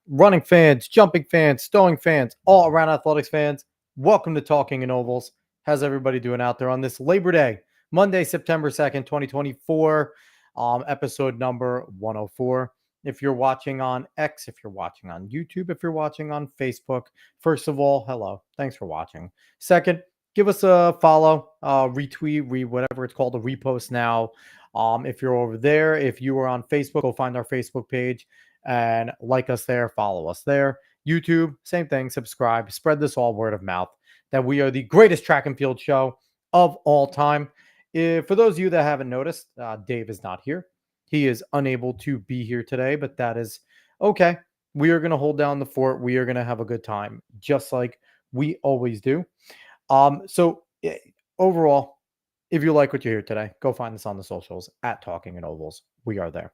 running fans, jumping fans, stowing fans, all around athletics fans. Welcome to Talking in Ovals. How's everybody doing out there on this Labor Day, Monday, September 2nd, 2024, episode number 104. If you're watching on X, if you're watching on YouTube, if you're watching on Facebook, first of all, hello. Thanks for watching. Second, give us a follow, retweet, whatever it's called, a repost now. If you're over there, if you are on Facebook, go find our Facebook page and like us there, follow us there. YouTube, same thing, subscribe, spread this all word of mouth that we are the greatest track and field show of all time. For those of you that haven't noticed, Dave is not here. He is unable to be here today, but that is okay. We are going to hold down the fort. We are going to have a good time, just like we always do. So overall, if you like what you hear today, go find us on the socials at Talking in Ovals. We are there.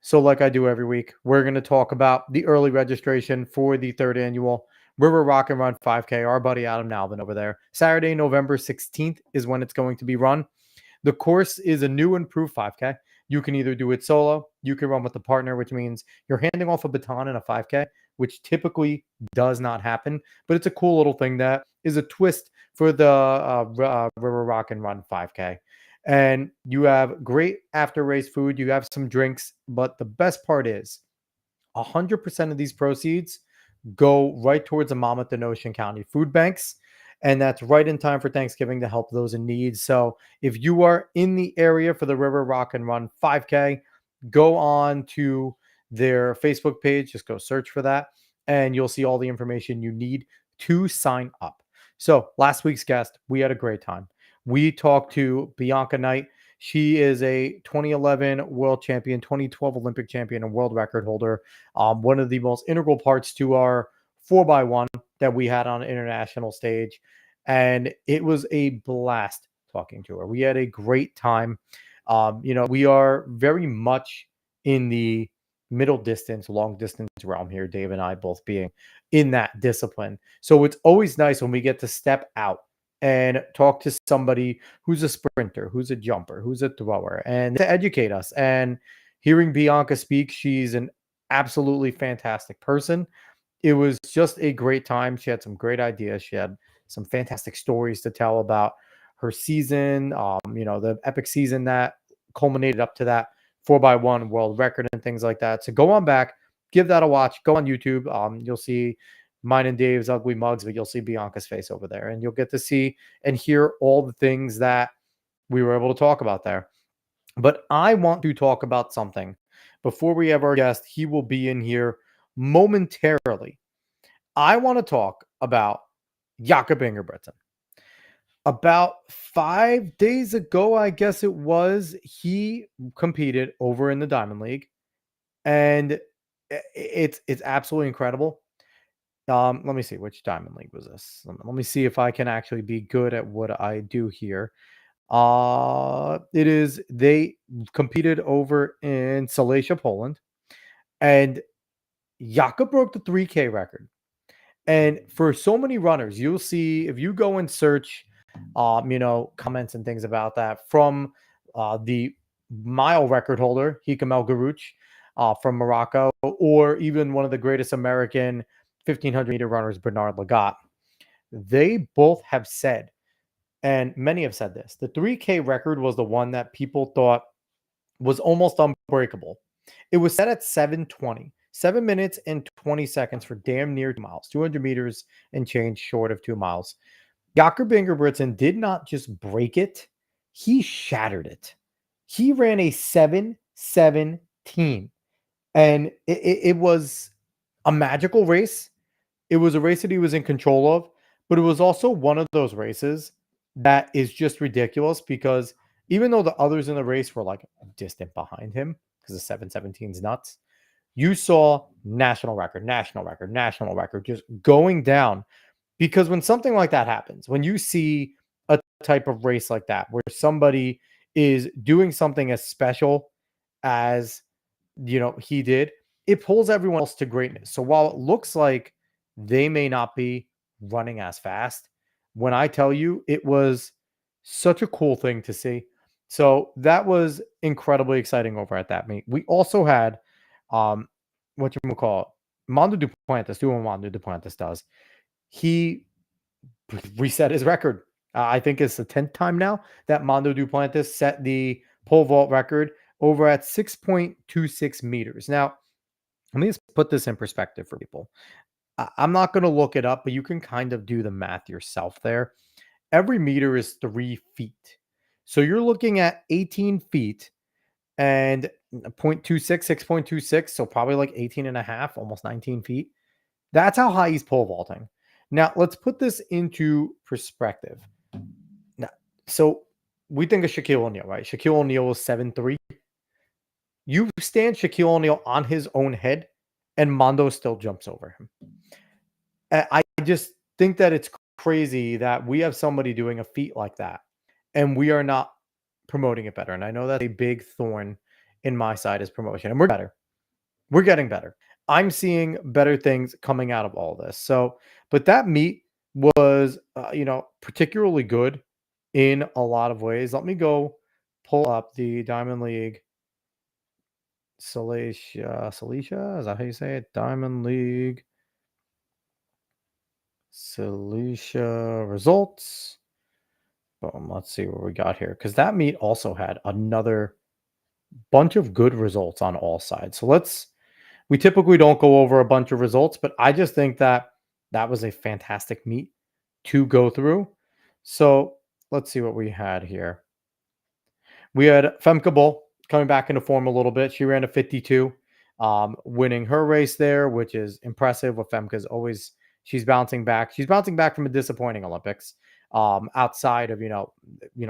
So, like I do every week, we're going to talk about the early registration for the third annual River Rock and Run 5K. Our buddy Adam Nalvin over there. Saturday, November 16th is when it's going to be run. The course is a new improved 5K. You can either do it solo, you can run with a partner, which means you're handing off a baton in a 5K, which typically does not happen. But it's a cool little thing that is a twist for the River Rock and Run 5K. And you have great after race food. You have some drinks. But the best part is 100% of these proceeds go right towards the Monmouth and Ocean County food banks. And that's right in time for Thanksgiving to help those in need. So if you are in the area for the River Rock and Run 5K, go on to their Facebook page. Just go search for that. And you'll see all the information you need to sign up. So last week's guest, we had a great time. We talked to Bianca Knight. She is a 2011 world champion, 2012 Olympic champion, and world record holder. One of the most integral parts to our 4x1 that we had on an international stage. And it was a blast talking to her. We had a great time. We are very much in the middle distance, long distance realm here, Dave and I both being in that discipline. So it's always nice when we get to step out and talk to somebody who's a sprinter, who's a jumper, who's a thrower, and to educate us. And hearing Bianca speak, she's an absolutely fantastic person. It was just a great time. She had some great ideas. She had some fantastic stories to tell about her season, the epic season that culminated up to that 4x1 world record and things like that. So go on back, give that a watch. Go on YouTube. You'll see mine and Dave's ugly mugs, but you'll see Bianca's face over there, and you'll get to see and hear all the things that we were able to talk about there. But I want to talk about something before we have our guest. He will be in here momentarily. I want to talk about Jakob Ingebrigtsen. About 5 days ago, I guess it was, he competed over in the Diamond League, and it's absolutely incredible. Let me see, which Diamond League was this? Let me see if I can actually be good at what I do here. They competed over in Silesia, Poland, and Jakob broke the 3K record. And for so many runners, you'll see if you go and search, comments and things about that from the mile record holder, Hikam El Garouch from Morocco, or even one of the greatest American 1,500-meter runners, Bernard Lagat. They both have said, and many have said this, the 3K record was the one that people thought was almost unbreakable. It was set at 7:20. 7 minutes and 20 seconds for damn near 2 miles, 200 meters and change short of 2 miles. Jakob Ingebrigtsen did not just break it, he shattered it. He ran a 7:17, and it was a magical race. It was a race that he was in control of, but it was also one of those races that is just ridiculous because even though the others in the race were like distant behind him because the 7:17 is nuts, you saw national record just going down. Because when something like that happens, when you see a type of race like that, where somebody is doing something as special as, he did, it pulls everyone else to greatness. So while it looks like they may not be running as fast, when I tell you, it was such a cool thing to see. So that was incredibly exciting over at that meet. We also had, Mondo Duplantis, doing what Mondo Duplantis does, he reset his record. I think it's the 10th time now that Mondo Duplantis set the pole vault record over at 6.26 meters. Now, let me just put this in perspective for people. I'm not going to look it up, but you can kind of do the math yourself there. Every meter is 3 feet. So you're looking at 18 feet and 0.26, 6.26. So probably like 18 and a half, almost 19 feet. That's how high he's pole vaulting. Now, let's put this into perspective. Now, so we think of Shaquille O'Neal, right? Shaquille O'Neal was 7'3". You stand Shaquille O'Neal on his own head, and Mondo still jumps over him. I just think that it's crazy that we have somebody doing a feat like that, and we are not promoting it better. And I know that's a big thorn in my side is promotion, and we're better. We're getting better. I'm seeing better things coming out of all this. So, but that meet was, particularly good in a lot of ways. Let me go pull up the Diamond League Cilicia, is that how you say it? Diamond League Cilicia results. Boom. Let's see what we got here. Because that meet also had another bunch of good results on all sides. So we typically don't go over a bunch of results, but I just think that that was a fantastic meet to go through. So let's see what we had here. We had Femke Bull coming back into form a little bit. She ran a 52, winning her race there, which is impressive. With Femke's always, she's bouncing back. She's bouncing back from a disappointing Olympics. Outside of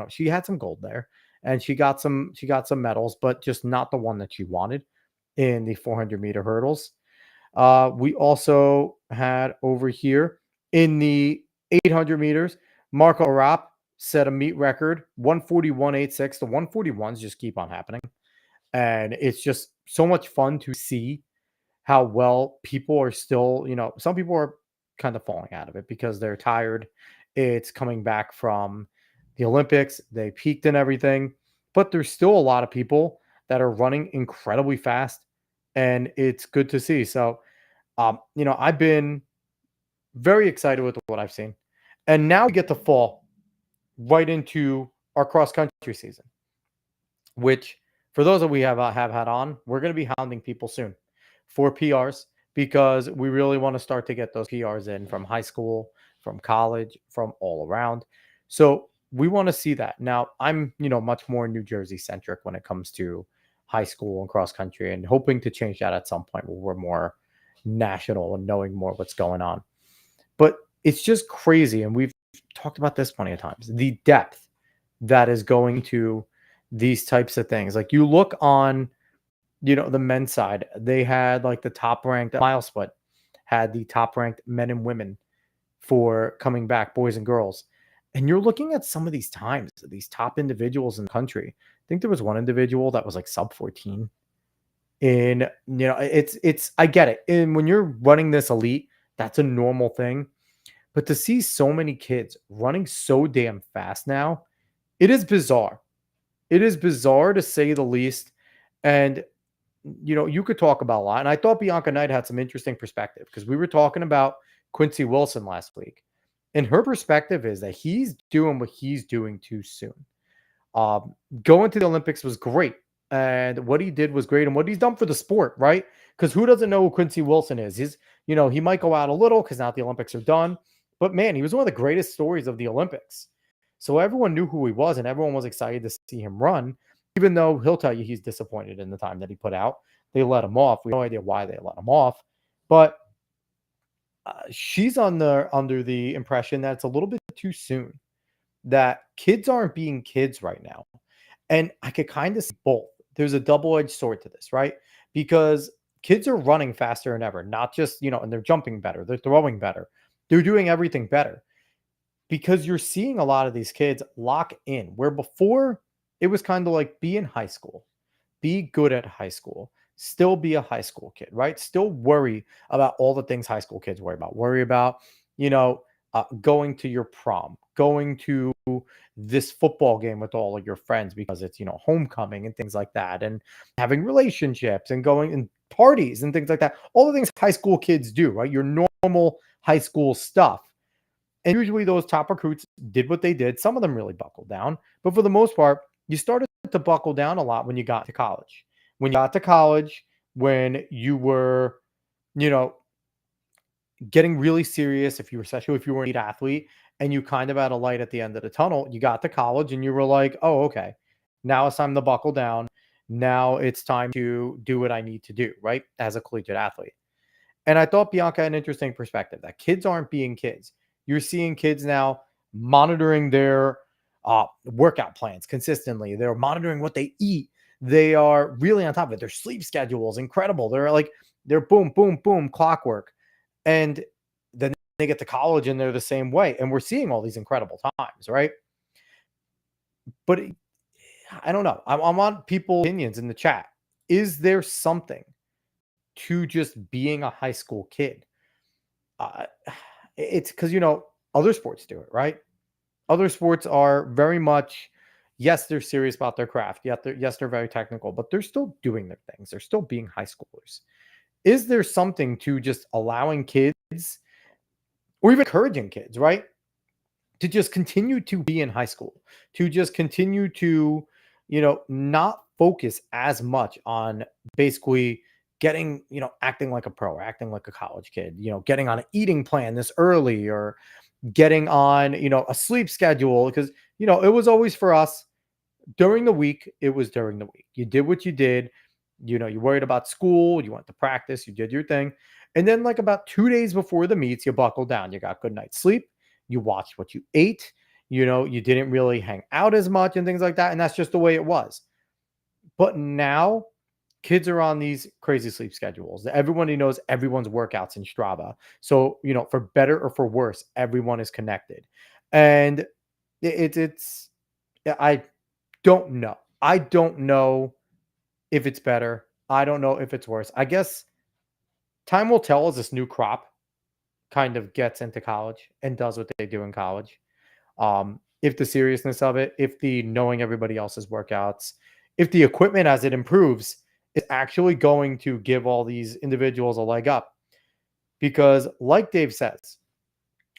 she had some gold there, and she got some medals, but just not the one that she wanted in the 400-meter hurdles. We also had over here in the 800 meters, Marco Arap set a meet record, 141.86. The 141s just keep on happening. And it's just so much fun to see how well people are still, some people are kind of falling out of it because they're tired. It's coming back from the Olympics. They peaked and everything, but there's still a lot of people that are running incredibly fast, and it's good to see. So, I've been very excited with what I've seen. And now we get to fall right into our cross country season, which for those that we have had on, we're going to be hounding people soon for PRs because we really want to start to get those PRs in from high school, from college, from all around. So we want to see that. Now, I'm, much more New Jersey centric when it comes to high school and cross country, and hoping to change that at some point where we're more national and knowing more what's going on. But it's just crazy. And we've talked about this plenty of times, the depth that is going to these types of things. Like you look on, the men's side, they had like the top ranked mile split, had the top ranked men and women for coming back, boys and girls. And you're looking at some of these times, these top individuals in the country. I think there was one individual that was like sub 14. And, it's, I get it. And when you're running this elite, that's a normal thing. But to see so many kids running so damn fast now, it is bizarre. It is bizarre to say the least. And, you could talk about a lot. And I thought Bianca Knight had some interesting perspective because we were talking about Quincy Wilson last week. And her perspective is that he's doing what he's doing too soon. Going to the Olympics was great. And what he did was great. And what he's done for the sport, right? Because who doesn't know who Quincy Wilson is? He might go out a little because now the Olympics are done. But man, he was one of the greatest stories of the Olympics. So everyone knew who he was, and everyone was excited to see him run, even though he'll tell you he's disappointed in the time that he put out. They let him off. We have no idea why they let him off. But she's under the impression that it's a little bit too soon, that kids aren't being kids right now. And I could kind of see both. There's a double-edged sword to this, right? Because kids are running faster than ever, not just, and they're jumping better, they're throwing better, they're doing everything better. Because you're seeing a lot of these kids lock in, where before it was kind of like be in high school, be good at high school, still be a high school kid, right? Still worry about all the things high school kids worry about. Worry about, going to your prom, going to this football game with all of your friends because it's, homecoming and things like that, and having relationships and going and parties and things like that. All the things high school kids do, right? Your normal high school stuff. And usually those top recruits did what they did. Some of them really buckled down, but for the most part, you started to buckle down a lot when you got to college. When you got to college, when you were, you know, getting really serious, if you were, especially if you were an elite athlete and you kind of had a light at the end of the tunnel, you got to college and you were like, oh, okay, now it's time to buckle down. Now it's time to do what I need to do, right? As a collegiate athlete. And I thought Bianca had an interesting perspective that kids aren't being kids. You're seeing kids now monitoring their workout plans consistently. They're monitoring what they eat. They are really on top of it. Their sleep schedule is incredible. They're boom, boom, boom, clockwork. And then they get to college and they're the same way. And we're seeing all these incredible times, right? But I don't know. I want people's opinions in the chat. Is there something to just being a high school kid? Uh, it's because, other sports do it, right? Other sports are very much, yes, they're serious about their craft. Yes, they're very technical, but they're still doing their things. They're still being high schoolers. Is there something to just allowing kids or even encouraging kids, right, to just continue to be in high school, to just continue to, not focus as much on basically getting, acting like a pro or acting like a college kid, getting on an eating plan this early or getting on, a sleep schedule? Because, it was always for us during the week. It was during the week. You did what you did. You worried about school, you went to practice, you did your thing. And then, like, about 2 days before the meets, you buckled down. You got good night's sleep. You watched what you ate. You didn't really hang out as much and things like that. And that's just the way it was. But now kids are on these crazy sleep schedules. Everybody knows everyone's workouts in Strava. So, for better or for worse, everyone is connected. And it's, I don't know. I don't know if it's better. I don't know if it's worse. I guess time will tell as this new crop kind of gets into college and does what they do in college. If the seriousness of it, if the knowing everybody else's workouts, if the equipment as it improves is actually going to give all these individuals a leg up. Because, like Dave says,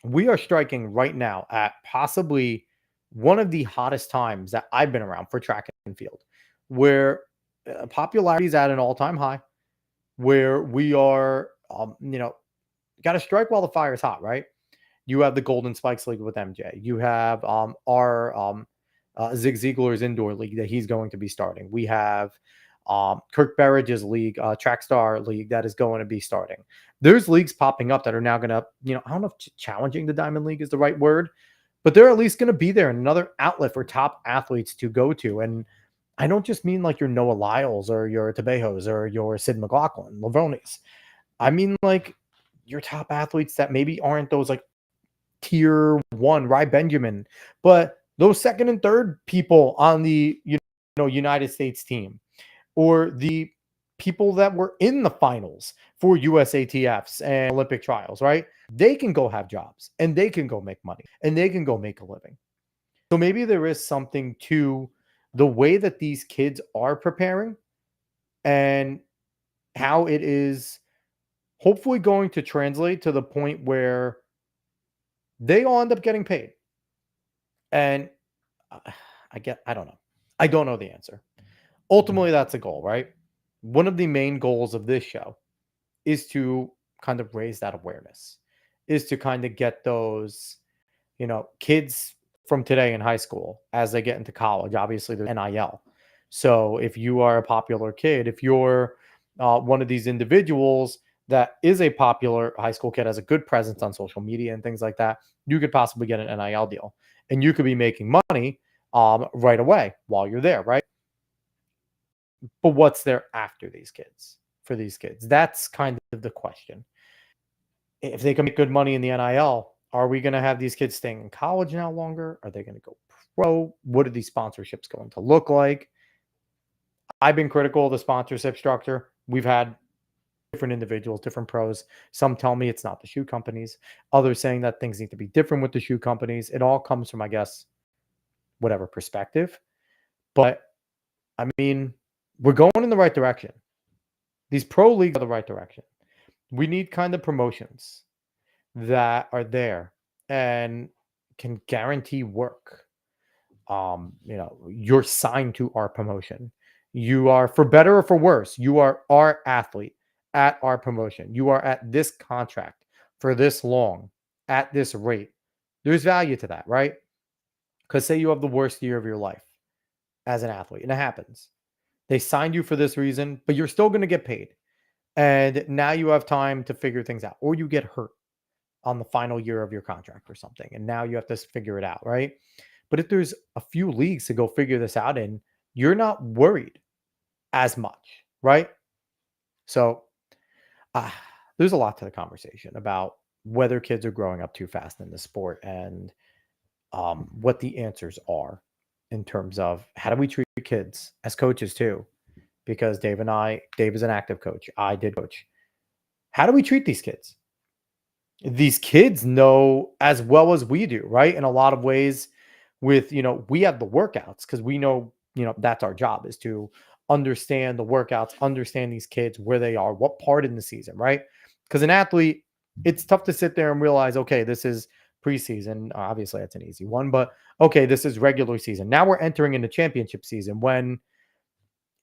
we are striking right now at possibly one of the hottest times that I've been around for track and field, where popularity is at an all-time high, where we are, got to strike while the fire is hot, right? You have the Golden Spikes League with MJ. You have our Zig Ziglar's indoor league that he's going to be starting. We have Kirk Berridge's league, Track Star League, that is going to be starting. There's leagues popping up that are now going to, I don't know if challenging the Diamond League is the right word, but they're at least going to be there, another outlet for top athletes to go to. And I don't just mean like your Noah Lyles or your Tabejos or your Sid McLaughlin, Lavonis. I mean like your top athletes that maybe aren't those like tier one, Ry Benjamin, but those second and third people on the United States team, or the people that were in the finals for USATFs and Olympic trials, right? They can go have jobs and they can go make money and they can go make a living. So maybe there is something to the way that these kids are preparing and how it is hopefully going to translate to the point where they all end up getting paid. And I don't know. I don't know the answer. Ultimately, that's a goal, right? One of the main goals of this show is to kind of raise that awareness, is to kind of get those, kids from today in high school as they get into college. Obviously, there's NIL. So if you are a popular kid, if you're one of these individuals that is a popular high school kid, has a good presence on social media and things like that, you could possibly get an NIL deal. And you could be making money right away while you're there, right? But what's there after these kids, for these kids? That's kind of the question. If they can make good money in the NIL, are we going to have these kids staying in college now longer? Are they going to go pro? What are these sponsorships going to look like? I've been critical of the sponsorship structure. We've had different individuals, different pros. Some tell me it's not the shoe companies. Others saying that things need to be different with the shoe companies. It all comes from, I guess, whatever perspective. But I mean, we're going in the right direction. These pro leagues are the right direction. We need kind of promotions that are there and can guarantee work. You're signed to our promotion. You are, for better or for worse, you are our athlete at our promotion. You are at this contract for this long at this rate. There's value to that, right? Because say you have the worst year of your life as an athlete, and it happens. They signed you for this reason, but you're still going to get paid. And now you have time to figure things out, or you get hurt on the final year of your contract or something. And now you have to figure it out, right? But if there's a few leagues to go figure this out in, you're not worried as much, right? So uh, there's a lot to the conversation about whether kids are growing up too fast in the sport and what the answers are in terms of how do we treat kids as coaches too? Because Dave is an active coach. I did coach. How do we treat these kids? These kids know as well as we do, right? In a lot of ways, with, we have the workouts because we know, that's our job is to understand the workouts, understand these kids, where they are, what part in the season, right? Because an athlete, it's tough to sit there and realize, okay, this is preseason. Obviously, that's an easy one, but okay, this is regular season. Now we're entering into championship season when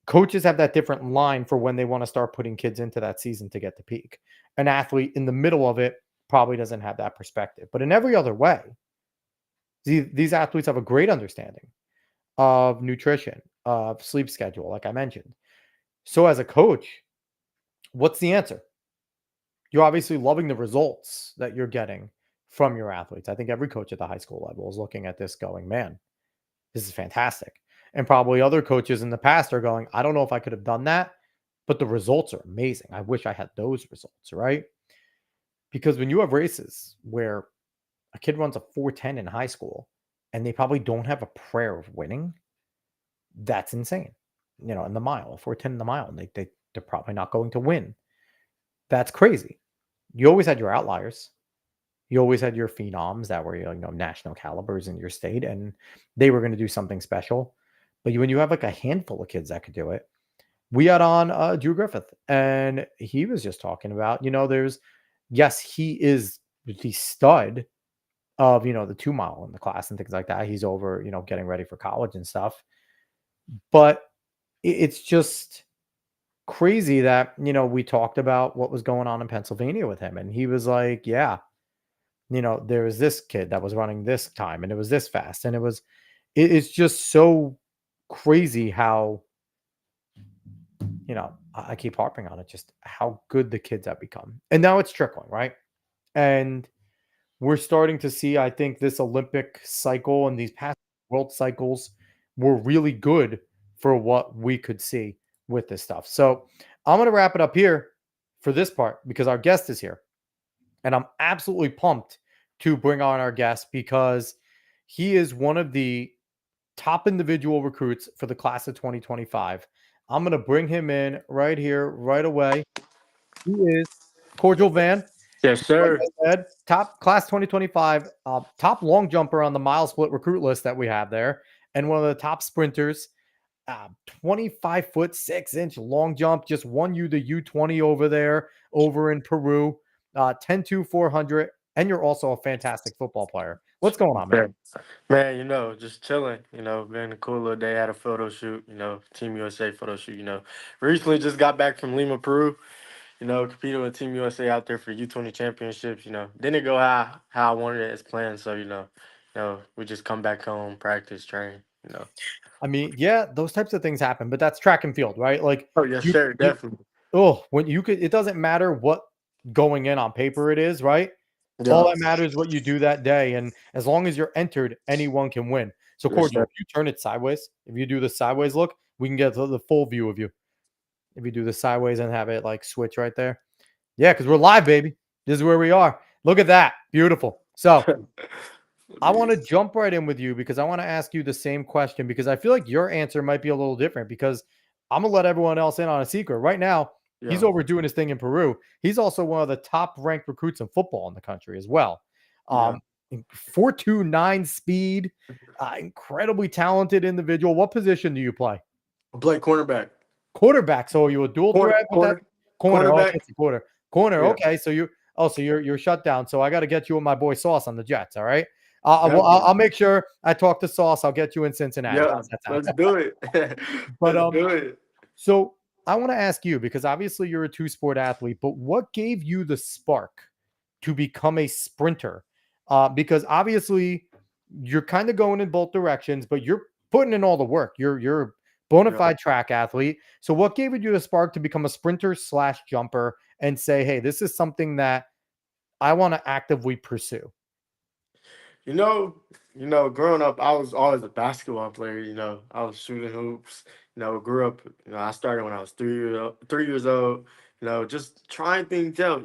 coaches have that different line for when they want to start putting kids into that season to get the peak. An athlete in the middle of it probably doesn't have that perspective. But in every other way, these athletes have a great understanding of nutrition, of sleep schedule, like I mentioned. So as a coach, what's the answer? You're obviously loving the results that you're getting from your athletes. I think every coach at the high school level is looking at this going, man, this is fantastic. And probably other coaches in the past are going, I don't know if I could have done that, but the results are amazing. I wish I had those results, right? Because when you have races where a kid runs a 4:10 in high school and they probably don't have a prayer of winning, that's insane. In the mile, a 4:10 in the mile, and they're probably not going to win. That's crazy. You always had your outliers. You always had your phenoms that were, national calibers in your state, and they were going to do something special. But when you have like a handful of kids that could do it, we had on Drew Griffith, and he was just talking about, yes, he is the stud of, the 2 mile in the class and things like that. He's over, getting ready for college and stuff. But it's just crazy that, we talked about what was going on in Pennsylvania with him. And he was like, yeah, there was this kid that was running this time and it was this fast. And it's just so crazy how, I keep harping on it, just how good the kids have become. And now it's trickling, right? And we're starting to see, I think, this Olympic cycle and these past world cycles were really good for what we could see with this stuff. So I'm going to wrap it up here for this part because our guest is here. And I'm absolutely pumped to bring on our guest because he is one of the top individual recruits for the class of 2025. I'm going to bring him in right here, right away. He is Cordial Vann. Yes, Like sir. I said, top class 2025, top long jumper on the mile split recruit list that we have there, and one of the top sprinters. 25'6" long jump, just won you the U20 over there, over in Peru. 10-2, 400, and you're also a fantastic football player. What's going on, man? Yeah. Man, just chilling, been a cool little day. Had a photo shoot, Team USA photo shoot, Recently just got back from Lima, Peru, competed with Team USA out there for U20 championships, Didn't go how I wanted it as planned. So, we just come back home, practice, train. I mean, yeah, those types of things happen, but that's track and field, right? Like Oh, yes, you, sir, you, definitely. when you could, it doesn't matter what going in on paper it is, right? All Yeah. that matters is what you do that day. And as long as you're entered, anyone can win. So, Yes, Cordial, sir. if you turn it sideways, if you do the sideways look, we can get the full view of you. If you do the sideways and have it like switch right there. Yeah, because we're live, baby. This is where we are. Look at that. Beautiful. So, I want to jump right in with you because I want to ask you the same question because I feel like your answer might be a little different because I'm going to let everyone else in on a secret. Right now, he's Yeah. over doing his thing in Peru. He's also one of the top ranked recruits in football in the country as well. Yeah. Um, 4.29 speed, incredibly talented individual. What position do you play? I play cornerback. Quarterback. So are you a dual Corner, threat with that? corner. Corner. Oh, Cornerback. it's a quarter. Corner. Yeah, Okay, so you're shut down. So I got to get you and my boy Sauce on the Jets. All right. definitely. I'll make sure I talk to Sauce. I'll get you in Cincinnati. Yeah, How's that sound? let's do it. But Let's do it. so I want to ask you because obviously you're a two-sport athlete, but what gave you the spark to become a sprinter? Because obviously you're kind of going in both directions, but you're putting in all the work. You're a bona Yeah. fide track athlete. So what gave you the spark to become a sprinter slash jumper and say, hey, this is something that I want to actively pursue? You know, growing up, I was always a basketball player. I was shooting hoops. Grew up. I started when I was 3 years old. Just trying things out.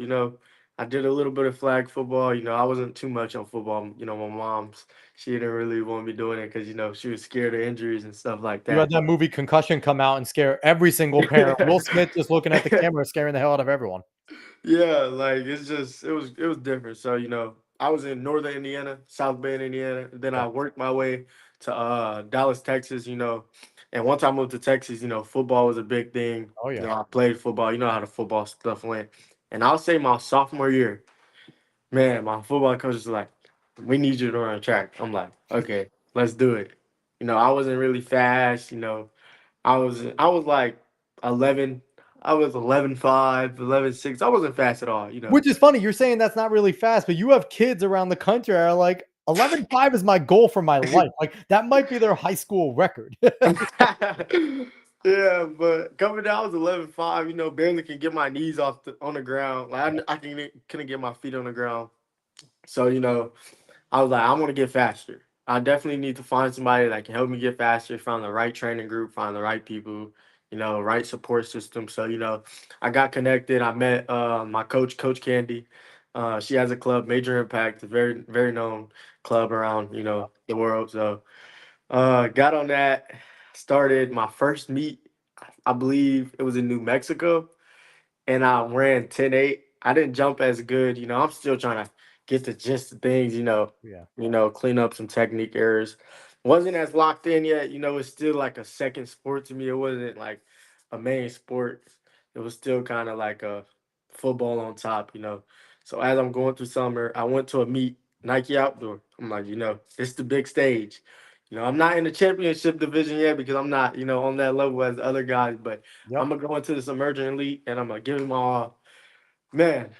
I did a little bit of flag football. I wasn't too much on football. My mom's she didn't really want me doing it because she was scared of injuries and stuff like You had that. that movie Concussion come out and scare every single parent. Will Smith just looking at the camera, scaring the hell out of everyone. Yeah, like it's just it was different. So, I was in northern Indiana, South Bend, Indiana. Then Yeah. I worked my way to Dallas, Texas, And once I moved to Texas, football was a big thing. Oh yeah. I played football. You know how the football stuff went. And I'll say my sophomore year, man, my football coach was like, "We need you to run track." I'm like, "Okay, let's do it." I wasn't really fast, I was like 11. I was 11.5, 11.6. I wasn't fast at all. Which is funny. You're saying that's not really fast, but you have kids around the country are like 11.5 is my goal for my life. Like that might be their high school record. Yeah, but coming down, I was 11.5. Barely can get my knees on the ground. Like couldn't get my feet on the ground. So I was like, I want to get faster. I definitely need to find somebody that can help me get faster, find the right training group, find the right people, right support system. So, I got connected. I met my coach, Coach Candy. She has a club, Major Impact, a very, very known club around, the world. So got on that, started my first meet. I believe it was in New Mexico, and I ran 10.8. I didn't jump as good. I'm still trying to get the gist of things, Yeah. clean up some technique errors. Wasn't as locked in yet, it's still like a second sport to me. It wasn't like a main sport. It was still kind of like a football on top. So as I'm going through summer, I went to a meet, Nike Outdoor. I'm like, it's the big stage. I'm not in the championship division yet because I'm not, on that level as the other guys, but I'm Yep. gonna go into this emerging elite and I'm gonna give it my all. Man,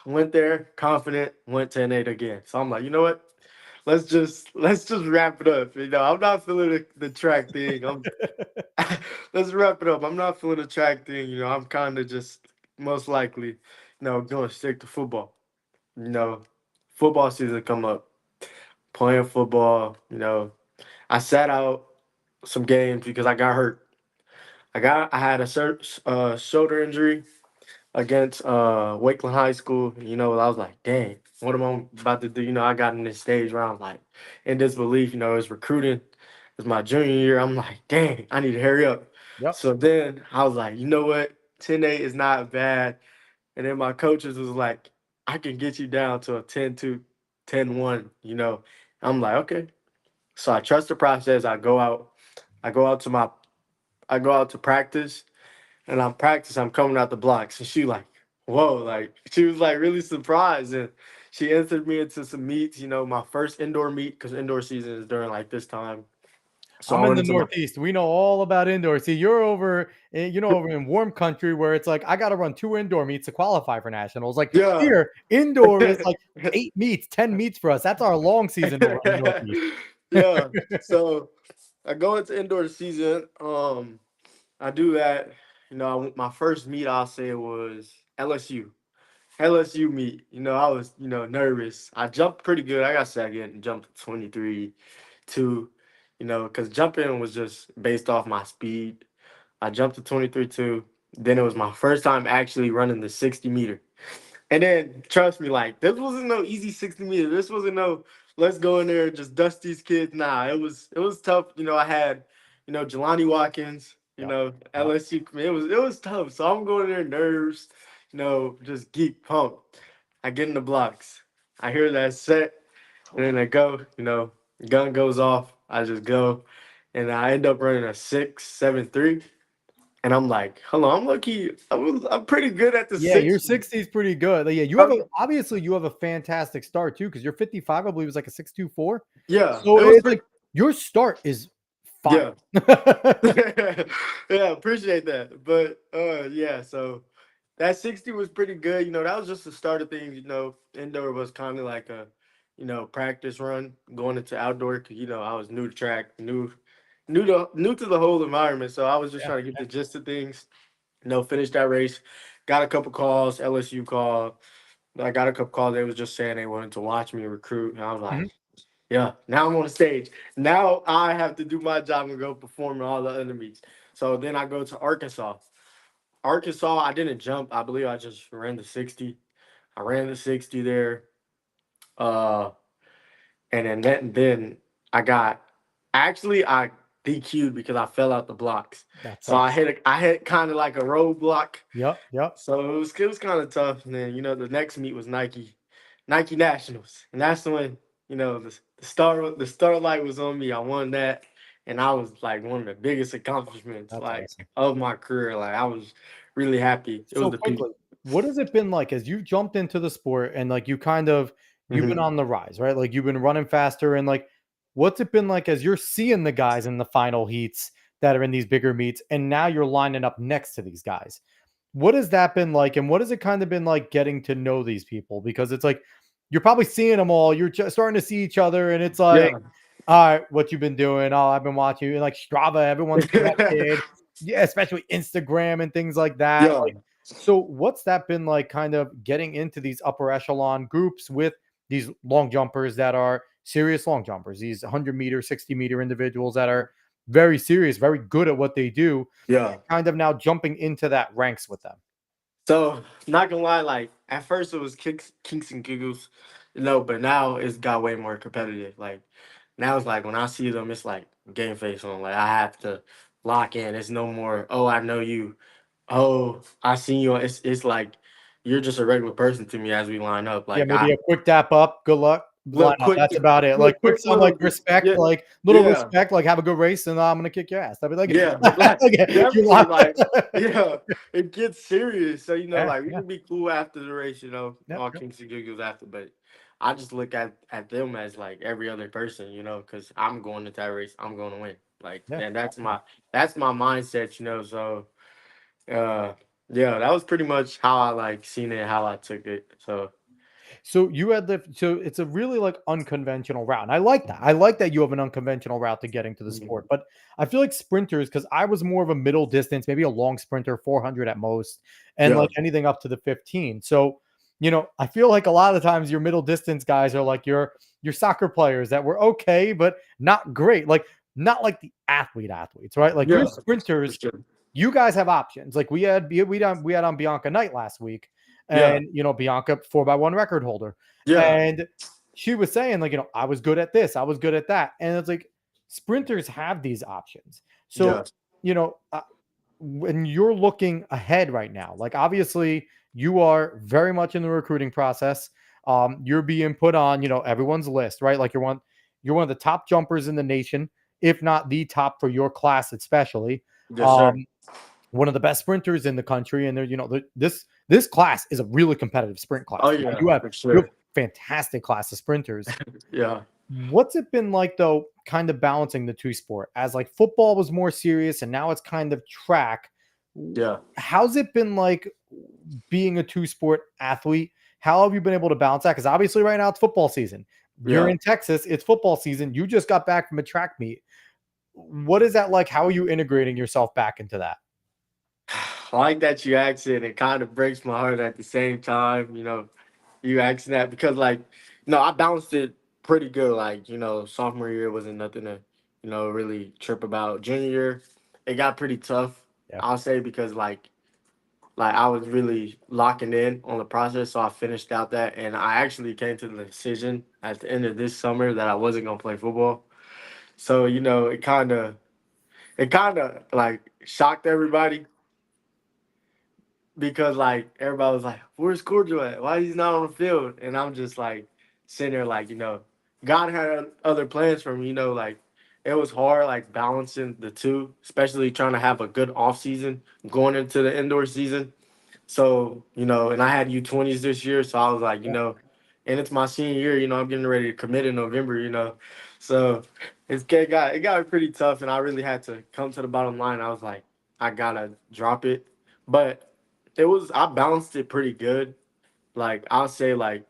went there confident, went 10.8 again. So I'm like, you know what? Let's just wrap it up. I'm not feeling the track thing. Let's wrap it up. I'm not feeling the track thing. I'm kind of just most likely, going to stick to football. You know, Football season come up, playing football. I sat out some games because I got hurt. I had a shoulder injury against Wakeland High School. I was like, dang, what am I about to do? I got in this stage where I'm like in disbelief. It's recruiting. It's my junior year. I'm like, dang, I need to hurry up. Yep. So then I was like, you know what? 10.8 is not bad. And then my coaches was like, I can get you down to a 10.2, 10.1. I'm like, okay. So I trust the process. I go out to my I go out to practice and I'm practicing, I'm coming out the blocks. And she like, whoa, like she was like really surprised. And she entered me into some meets, my first indoor meet, because indoor season is during like this time. So I I'm in went the into my Northeast. We know all about indoor. See, you're over in warm country where it's like I got to run 2 indoor meets to qualify for nationals. Like yeah. here, indoor is like 8 meets, 10 meets for us. That's our long season over in the Northeast. Yeah. So I go into indoor season. I do that. My first meet I'll say was LSU. LSU meet. I was, nervous. I jumped pretty good. I got second and jumped 23 2, because jumping was just based off my speed. I jumped to 23 2. Then it was my first time actually running the 60 meter. And then trust me, like this wasn't no easy 60 meter. This wasn't no let's go in there and just dust these kids. Nah, it was tough. I had, Jelani Watkins, Yep. Yep. LSU. It was tough. So I'm going there nerves, just geek pumped. I get in the blocks. I hear that set, and then I go, gun goes off. I just go, and I end up running a 6.73. And I'm like, hold on, I'm low key. I'm pretty good at the Yeah, your 60. 60 is pretty good. Like, yeah, you have a I'm, obviously you have a fantastic start too because your 55, I believe, was like a 6.24. yeah, So it was it's like pretty. your start is fire. Yeah, yeah, appreciate that. But yeah, so that 60 was pretty good. That was just the start of things. Indoor was kind of like a, practice run going into outdoor. 'Cause, I was new to track, new to the whole environment. So I was just Yeah. trying to get the gist of things. Finished that race. Got a couple calls. LSU called. I got a couple calls. They was just saying they wanted to watch me recruit, and I was like, Mhm. yeah, now I'm on the stage. Now I have to do my job and go perform in all the other meets. So then I go to Arkansas. Arkansas, I didn't jump. I believe I just ran the 60. I ran the 60 there. Uh, and then I got actually I DQ'd because I fell out the blocks. That So I sucks. hit I hit kind of like a roadblock. Yep, yep. So it was kind of tough. And then the next meet was Nike Nationals, and that's when the starlight was on me. I won that, and I was like one of the biggest accomplishments That's like awesome. of my career. Like I was really happy. It was So the peak. quickly, what has it been like as you've jumped into the sport and like you've been Hmm. on the rise, right? Like you've been running faster and like what's it been like as you're seeing the guys in the final heats that are in these bigger meets and now you're lining up next to these guys? What has that been like and what has it kind of been like getting to know these people because it's like you're probably seeing them all, you're just starting to see each other and it's like Yeah. all right, what you been doing? Oh, I've been watching you. And like Strava, everyone's connected. Yeah, especially Instagram and things like that. Yeah. Like, so what's that been like kind of getting into these upper echelon groups with these long jumpers that are serious long jumpers, these 100-meter, 60-meter individuals that are very serious, very good at what they do, Yeah. kind of now jumping into that ranks with them. So not gonna lie, like at first it was kinks and giggles, but now it's got way more competitive. Like now it's like when I see them, it's like game face on. Like I have to lock in. It's no more. Oh, I know you. Oh, I seen you. It's like you're just a regular person to me as we line up. Yeah, Like I maybe a quick dap up, good luck, line look up. quick, That's about it. Like look quick quick some like little respect, yeah like little yeah. respect, like have a good race, and I'm gonna kick your ass. I'll be like, Yeah, but like okay, you definitely lost. like yeah, it gets serious. So Yeah, like we yeah, can be cool after the race, yep, all yep, kinks and giggles after, but I just look at them as like every other person, because I'm going to that race, I'm going to win. Like, yeah. and that's my mindset, So uh yeah, that was pretty much how I like seen it, how I took it. So So you had so it's a really like unconventional route. And I like that. I like that you have an unconventional route to getting to the sport. mhm. But I feel like sprinters, because I was more of a middle distance, maybe a long sprinter, 400 at most, and Yeah, like anything up to the 15. So, I feel like a lot of the times your middle distance guys are like your soccer players that were okay, but not great. Like not like the athletes, right? Like your yeah, for sprinters, sure. you guys have options. Like we had on Bianca Knight last week Yeah, and Bianca 4x1 record holder. yeah, And she was saying, like, I was good at this, I was good at that. And it's like sprinters have these options. So, yeah, you know, uh, when you're looking ahead right now, like obviously you are very much in the recruiting process. You're being put on, everyone's list, right? Like you're one of the top jumpers in the nation, if not the top for your class, especially. yes, sir. Um, One of the best sprinters in the country, and they're this class is a really competitive sprint Oh class. yeah, You have for you have sure. fantastic class of sprinters. Yeah, What's it been like though, kind of balancing the two sport as like football was more serious and now it's kind of track? yeah. How's it been like being a two sport athlete? How have you been able to balance that? Because obviously right now it's football season. You're Yeah. in Texas, it's football season. You just got back from a track meet. What is that like? How are you integrating yourself back into that? I like that you asked it. It kind of breaks my heart at the same time, you asking that because, like, I balanced it pretty good. Like, sophomore year wasn't nothing to, really trip about. Junior year, it got pretty tough, Yeah. I'll say, because, like I was really locking in on the process. So I finished out that. And I actually came to the decision at the end of this summer that I wasn't going to play football. So, it kind of like shocked everybody because like everybody was like, "Where's Cordial at? Why he's not on the field?" And I'm just like sitting there, like God had other plans for me, like it was hard like balancing the two, especially trying to have a good off season going into the indoor season. So, and I had U20s this year, so I was like, and it's my senior year, I'm getting ready to commit in November. So it got pretty tough, and I really had to come to the bottom line. I was like, I gotta drop it. But I balanced it pretty good. Like I'll say like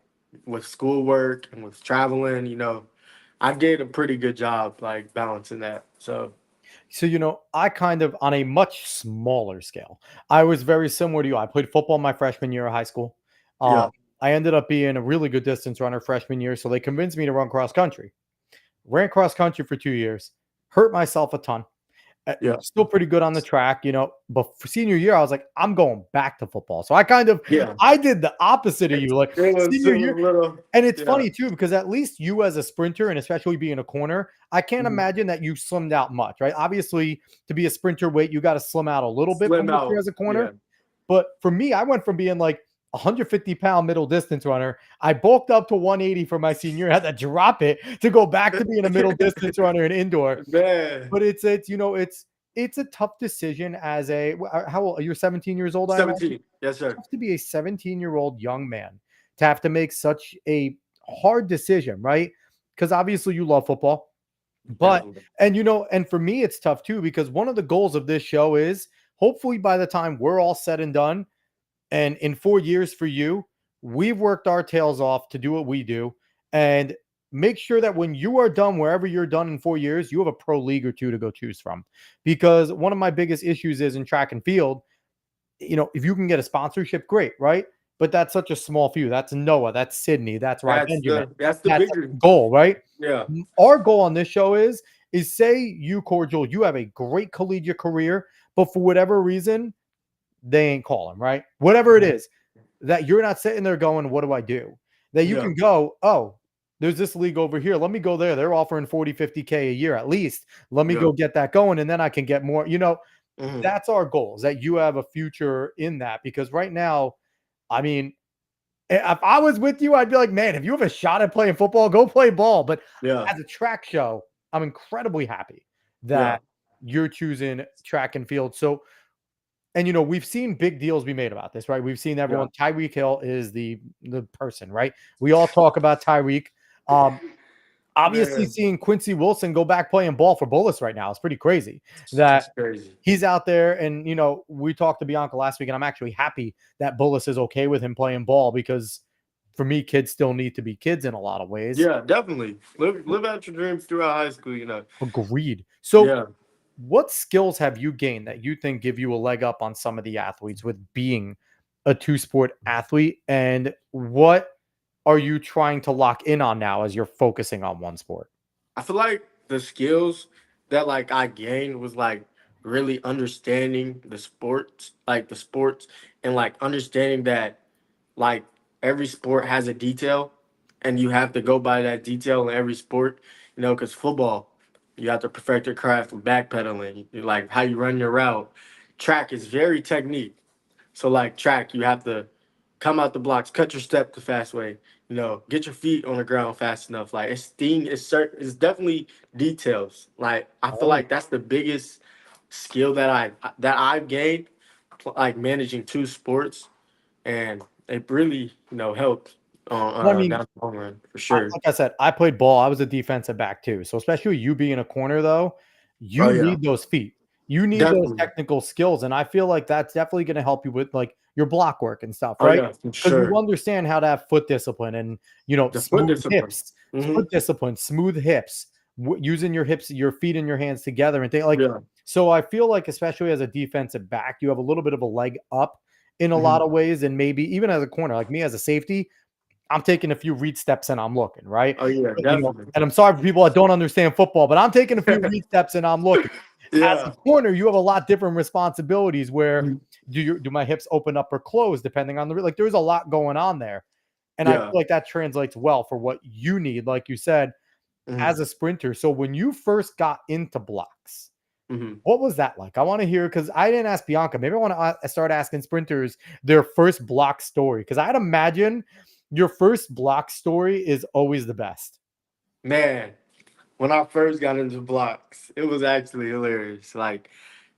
with schoolwork and with traveling, I did a pretty good job like balancing that. So So, I kind of, on a much smaller scale, I was very similar to you. I played football my freshman year of high school. Um, yeah, I ended up being a really good distance runner freshman year. So they convinced me to run cross country. Ran cross country for 2 years, hurt myself a ton. yeah, Still pretty good on the track, but for senior year, I was like, I'm going back to football. So I kind of, yeah. I did the opposite of you. Like It was senior a year, little, and it's yeah, funny too, because at least you as a sprinter and especially being a corner, I can't mhm. imagine that you slimmed out much, right? Obviously, to be a sprinter weight, you got to slim out a little bit from Slim what you're out. as a corner. Yeah. But for me, I went from being like 150-pound middle distance runner. I bulked up to 180 for my senior, had to drop it to go back to being a middle distance runner in indoor. Man, But it's a tough decision as a how old you're 17 years old, I imagine. 17. Yes, sir. Tough to be a 17-year-old young man to have to make such a hard decision, right? Because obviously you love football, but Definitely. and for me it's tough too because one of the goals of this show is hopefully by the time we're all said and done, and in 4 years for you, we've worked our tails off to do what we do and make sure that when you are done, wherever you're done in 4 years, you have a pro league or two to go choose from. Because one of my biggest issues is in track and field, if you can get a sponsorship, great, right? But that's such a small few. That's Noah, that's Sydney, that's Rye That's Benjamin. the That's bigger. a goal, right? Yeah. Our goal on this show is say you, Cordial, you have a great collegiate career, but for whatever reason, they ain't calling, right? Whatever it Mhm. is, that you're not sitting there going, what do I do? That you Yeah. can go, oh, there's this league over here. Let me go there. They're offering 40, 50K a year at least. Let me Yeah. go get that going. And then I can get more. Hmm. That's our goal is that you have a future in that. Because right now, I mean, if I was with you, I'd be like, man, if you have a shot at playing football, go play ball. But Yeah. as a track show, I'm incredibly happy Yeah. that you're choosing track and field. So, and we've seen big deals be made about this, right? We've seen Yeah. everyone. Tyreek Hill is the person, right? We all talk about Tyreek. Um, Obviously, Man, seeing Quincy Wilson go back playing ball for Bullis right now is pretty crazy. That it's crazy. he's out there, and we talked to Bianca last week, and I'm actually happy that Bullis is okay with him playing ball because, for me, kids still need to be kids in a lot of ways. Yeah, definitely. Live out your dreams throughout high school. Agreed. So, Yeah. what skills have you gained that you think give you a leg up on some of the athletes with being a two-sport athlete? And what are you trying to lock in on now as you're focusing on one sport? I feel like the skills that like I gained was like really understanding the sports and like understanding that like every sport has a detail and you have to go by that detail in every sport, because football, you have to perfect your craft with backpedaling, like how you run your route. Track is very technique. So like track, you have to come out the blocks, cut your step the fast way, get your feet on the ground fast enough. Like it's definitely details. Like I feel Oh, like that's the biggest skill that I've gained, like managing two sports, and it really helped on well, I mean, down the long run for sure. like I said, I played ball. I was a defensive back too. So especially you being a corner, though, Oh you yeah, need those feet. You need those definitely. technical skills, and I feel like that's definitely going to help you with like your block work and stuff, Oh right? yeah, for Because you sure. understand how to have foot discipline and The foot smooth discipline. hips, Hmm. foot discipline, smooth hips, using your hips, your feet, and your hands together, and things like. Yeah. So I feel like, especially as a defensive back, you have a little bit of a leg up in a lot Hmm. of ways, and maybe even as a corner, like me as a safety, I'm taking a few read steps and I'm looking, right? Oh yeah, But, definitely. and I'm sorry for people that don't understand football, but I'm taking a few read steps and I'm looking. As a Yeah. corner, you have a lot different responsibilities where do my hips open up or close depending on like there's a lot going on there. And I feel Yeah. like that translates well for what you need, like you said, Hmm. as a sprinter. So when you first got into blocks, Hmm. what was that like? I want to hear because I didn't ask Bianca. Maybe I want to start asking sprinters their first block story because I'd imagine your first block story is always the best. Man, when I first got into blocks, it was actually hilarious. Like,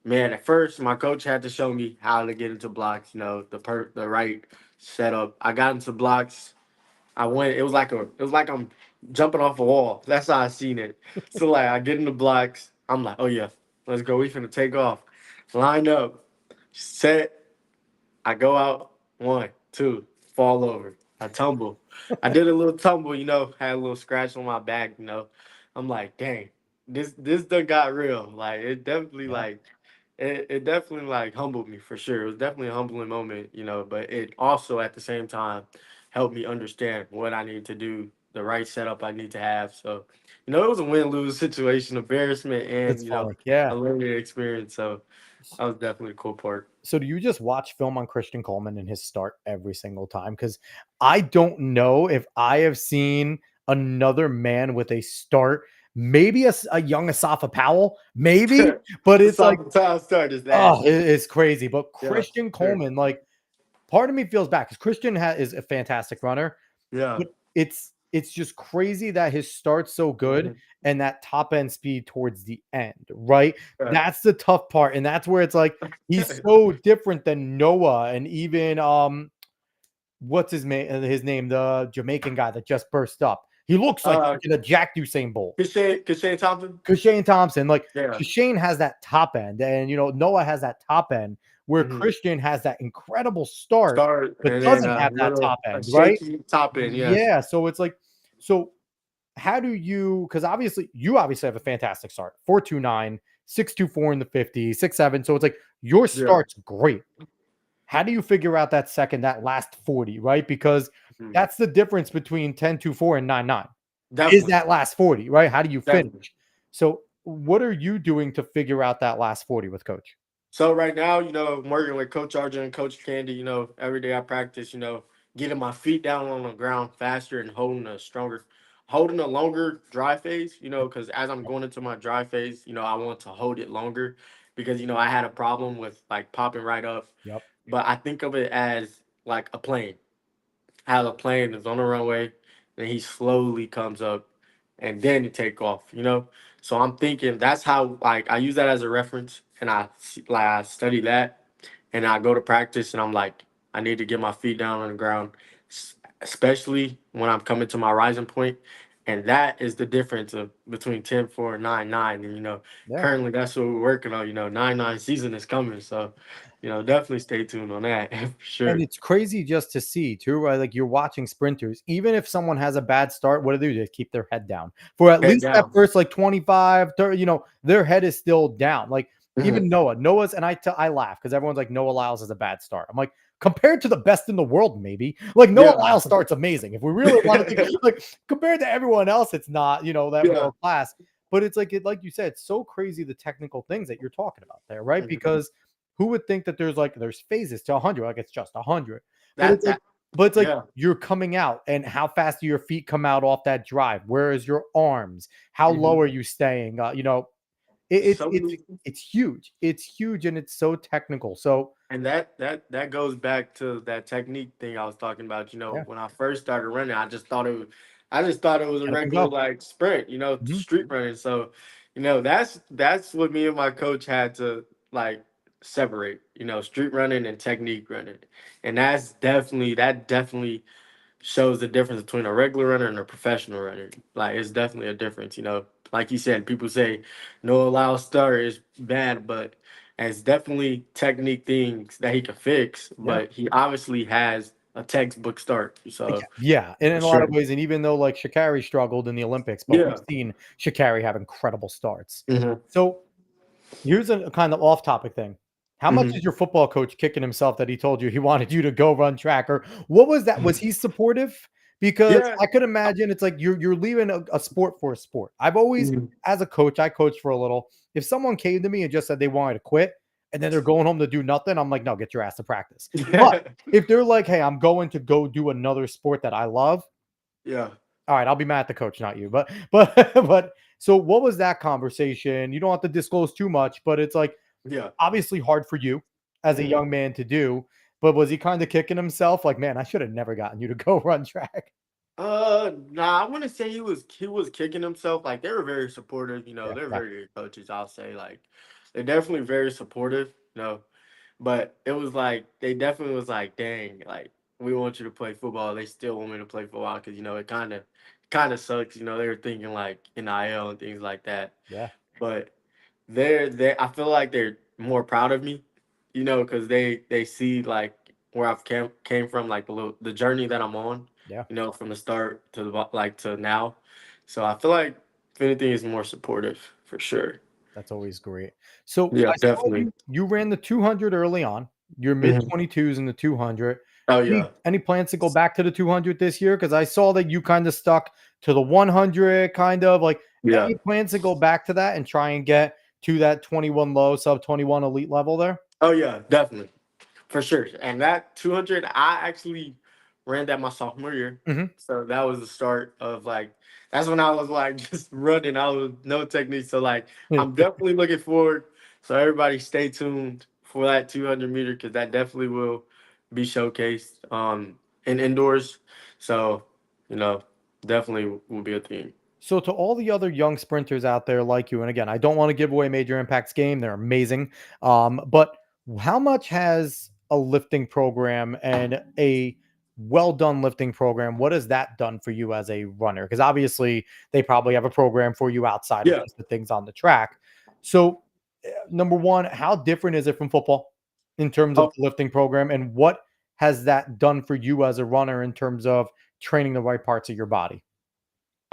man, at first my coach had to show me how to get into blocks. You know, the right setup. I got into blocks. I went. It was like I'm jumping off a wall. That's how I seen it. So like, I get in the blocks. I'm like, oh yeah, let's go. We finna take off. Line up, set. I go out, one, two, fall over. I tumble. I did a little tumble, had a little scratch on my back. I'm like, dang, this done got real. Like Yeah, it definitely like humbled me for sure. It was definitely a humbling moment, but it also at the same time helped me understand what I need to do, the right setup I need to have. So, it was a win-lose situation, embarrassment and, it's funny. Yeah. a learning experience. So that was definitely a cool part. So do you just watch film on Christian Coleman and his start every single time? Because I don't know if I have seen another man with a start. Maybe a young Asafa Powell, maybe, but The it's like, Sopper start is oh, nasty. it's crazy. But Yeah, Christian sure. Coleman, like, part of me feels bad because is a fantastic runner, Yeah. but it's just crazy that his start's so good Mhm. and that top end speed towards the end, right? Right. That's the tough part, and that's where it's like he's so different than Noah and even what's his name, the Jamaican guy that just burst up. He looks like Uh, freaking a Jack Usain Bolt. Kashane Thompson. Shane Thompson, like Yeah. Shane has that top end, and Noah has that top end, where Hmm. Christian has that incredible start, Start but and then doesn't have that top a end, right? shaky top end. Yes. Yeah, so it's like, so how do you? Because obviously, you obviously have a fantastic start, 4.29, 6.24 in the 50, 6.7. So it's like your Yeah. start's great. How do you figure out that last 40, right? Because Mhm. that's the difference between 10.24 and 9.9 is Definitely. that last 40, right? How do you finish? Definitely. So, what are you doing to figure out that last 40 with coach? So right now, I'm working with Coach Arjun and Coach Candy. Every day I practice. Getting my feet down on the ground faster and holding a longer dry phase. Because as I'm going into my dry phase, I want to hold it longer because I had a problem with like popping right up. Yep. But I think of it as like a plane. How the plane is on the runway, and he slowly comes up, and then you take off. So I'm thinking that's how like I use that as a reference, and I study that, and I go to practice, and I'm like, I need to get my feet down on the ground, especially when I'm coming to my rising point, and that is the difference between 10-4 and 9-9. And Yeah. currently that's what we're working on. 9-9 season is coming, so definitely stay tuned on that for And sure. it's crazy just to see too, right? Like you're watching sprinters, even if someone has a bad start, what do they do? They keep their head down for at Head least that down. first like 25, 30, their head is still down. Like even Noah's, and I laugh because everyone's like, Noah Lyles has a bad start. I'm like, compared to the best in the world, maybe like Noah Yeah. Lyles starts amazing. If we really want to think like compared to everyone else, it's not, that Yeah. world class. But it's like you said, it's so crazy the technical things that you're talking about there, right? Mhm. Because who would think that there's phases to 100, like it's just 100, but That that it's like yeah. you're coming out, and how fast do your feet come out off that drive? Where is your arms? How low Mhm. are you staying? It, it's So it's many, it's huge. It's huge, and it's so technical. So and that goes back to that technique thing I was talking about. yeah, When I first started running, I just thought it was a get up and regular go. like sprint, Mhm. street running. So, that's what me and my coach had to like separate, street running and technique running. And that definitely shows the difference between a regular runner and a professional runner. Like it's definitely a difference. Like you said, people say no allow start is bad, but it's definitely technique things that he can fix. Yeah. But he obviously has a textbook start. Yeah, So yeah, and for in a lot of sure. ways, and even though like Shakari struggled in the Olympics, but we've Yeah. seen Shakari have incredible starts. Hmm. So here's a kind of off-topic thing. How much Hmm. is your football coach kicking himself that he told you he wanted you to go run track? Or what was that? Was he supportive? Because Yeah. I could imagine it's like you're leaving a sport for a sport. I've always, Mhm. as a coach, I coached for a little. If someone came to me and just said they wanted to quit and then they're going home to do nothing, I'm like, no, get your ass to practice. But if they're like, hey, I'm going to go do another sport that I love, Yeah. all right, I'll be mad at the coach, not you. But so what was that conversation? You don't have to disclose too much, but it's like Yeah. obviously hard for you as a Mhm. young man to do, but was he kind of kicking himself like, man, I should have never gotten you to go run track? Nah, I wouldn't say he was kicking himself. Like they were very supportive. Yeah, They're yeah, very good coaches. I'll say like they're definitely very supportive. But it was like they definitely was like, dang, like we want you to play football. They still want me to play football because it kind of sucks. They were thinking like NIL and things like that. yeah, But they I feel like they're more proud of me, because they see like where I've came from, like the journey that I'm on, yeah. from the start to like to now. So I feel like if anything is more supportive for sure. That's always great. So Yeah, I saw definitely. you ran the 200 early on. Your mid Mhm. 22s in the 200. Oh Any yeah, any plans to go back to the 200 this year? Because I saw that you kind of stuck to the 100, kind of like yeah. any plans to go back to that and try and get to that 21 low, sub 21 elite level there? Oh yeah, definitely. For sure. And that 200, I actually ran that my sophomore year. Hmm. So that was the start of like, that's when I was like just running. I was no technique. So like, I'm definitely looking forward. So everybody stay tuned for that 200 meter because that definitely will be showcased in indoors. So, you know, definitely will be a thing. So to all the other young sprinters out there like you, and again, I don't want to give away Major Impact's game; they're amazing. But how much has a lifting program and a well done lifting program? What has that done for you as a runner? Because obviously, they probably have a program for you outside of Yeah. just the things on the track. So, number one, how different is it from football in terms of Oh, the lifting program, and what has that done for you as a runner in terms of training the right parts of your body?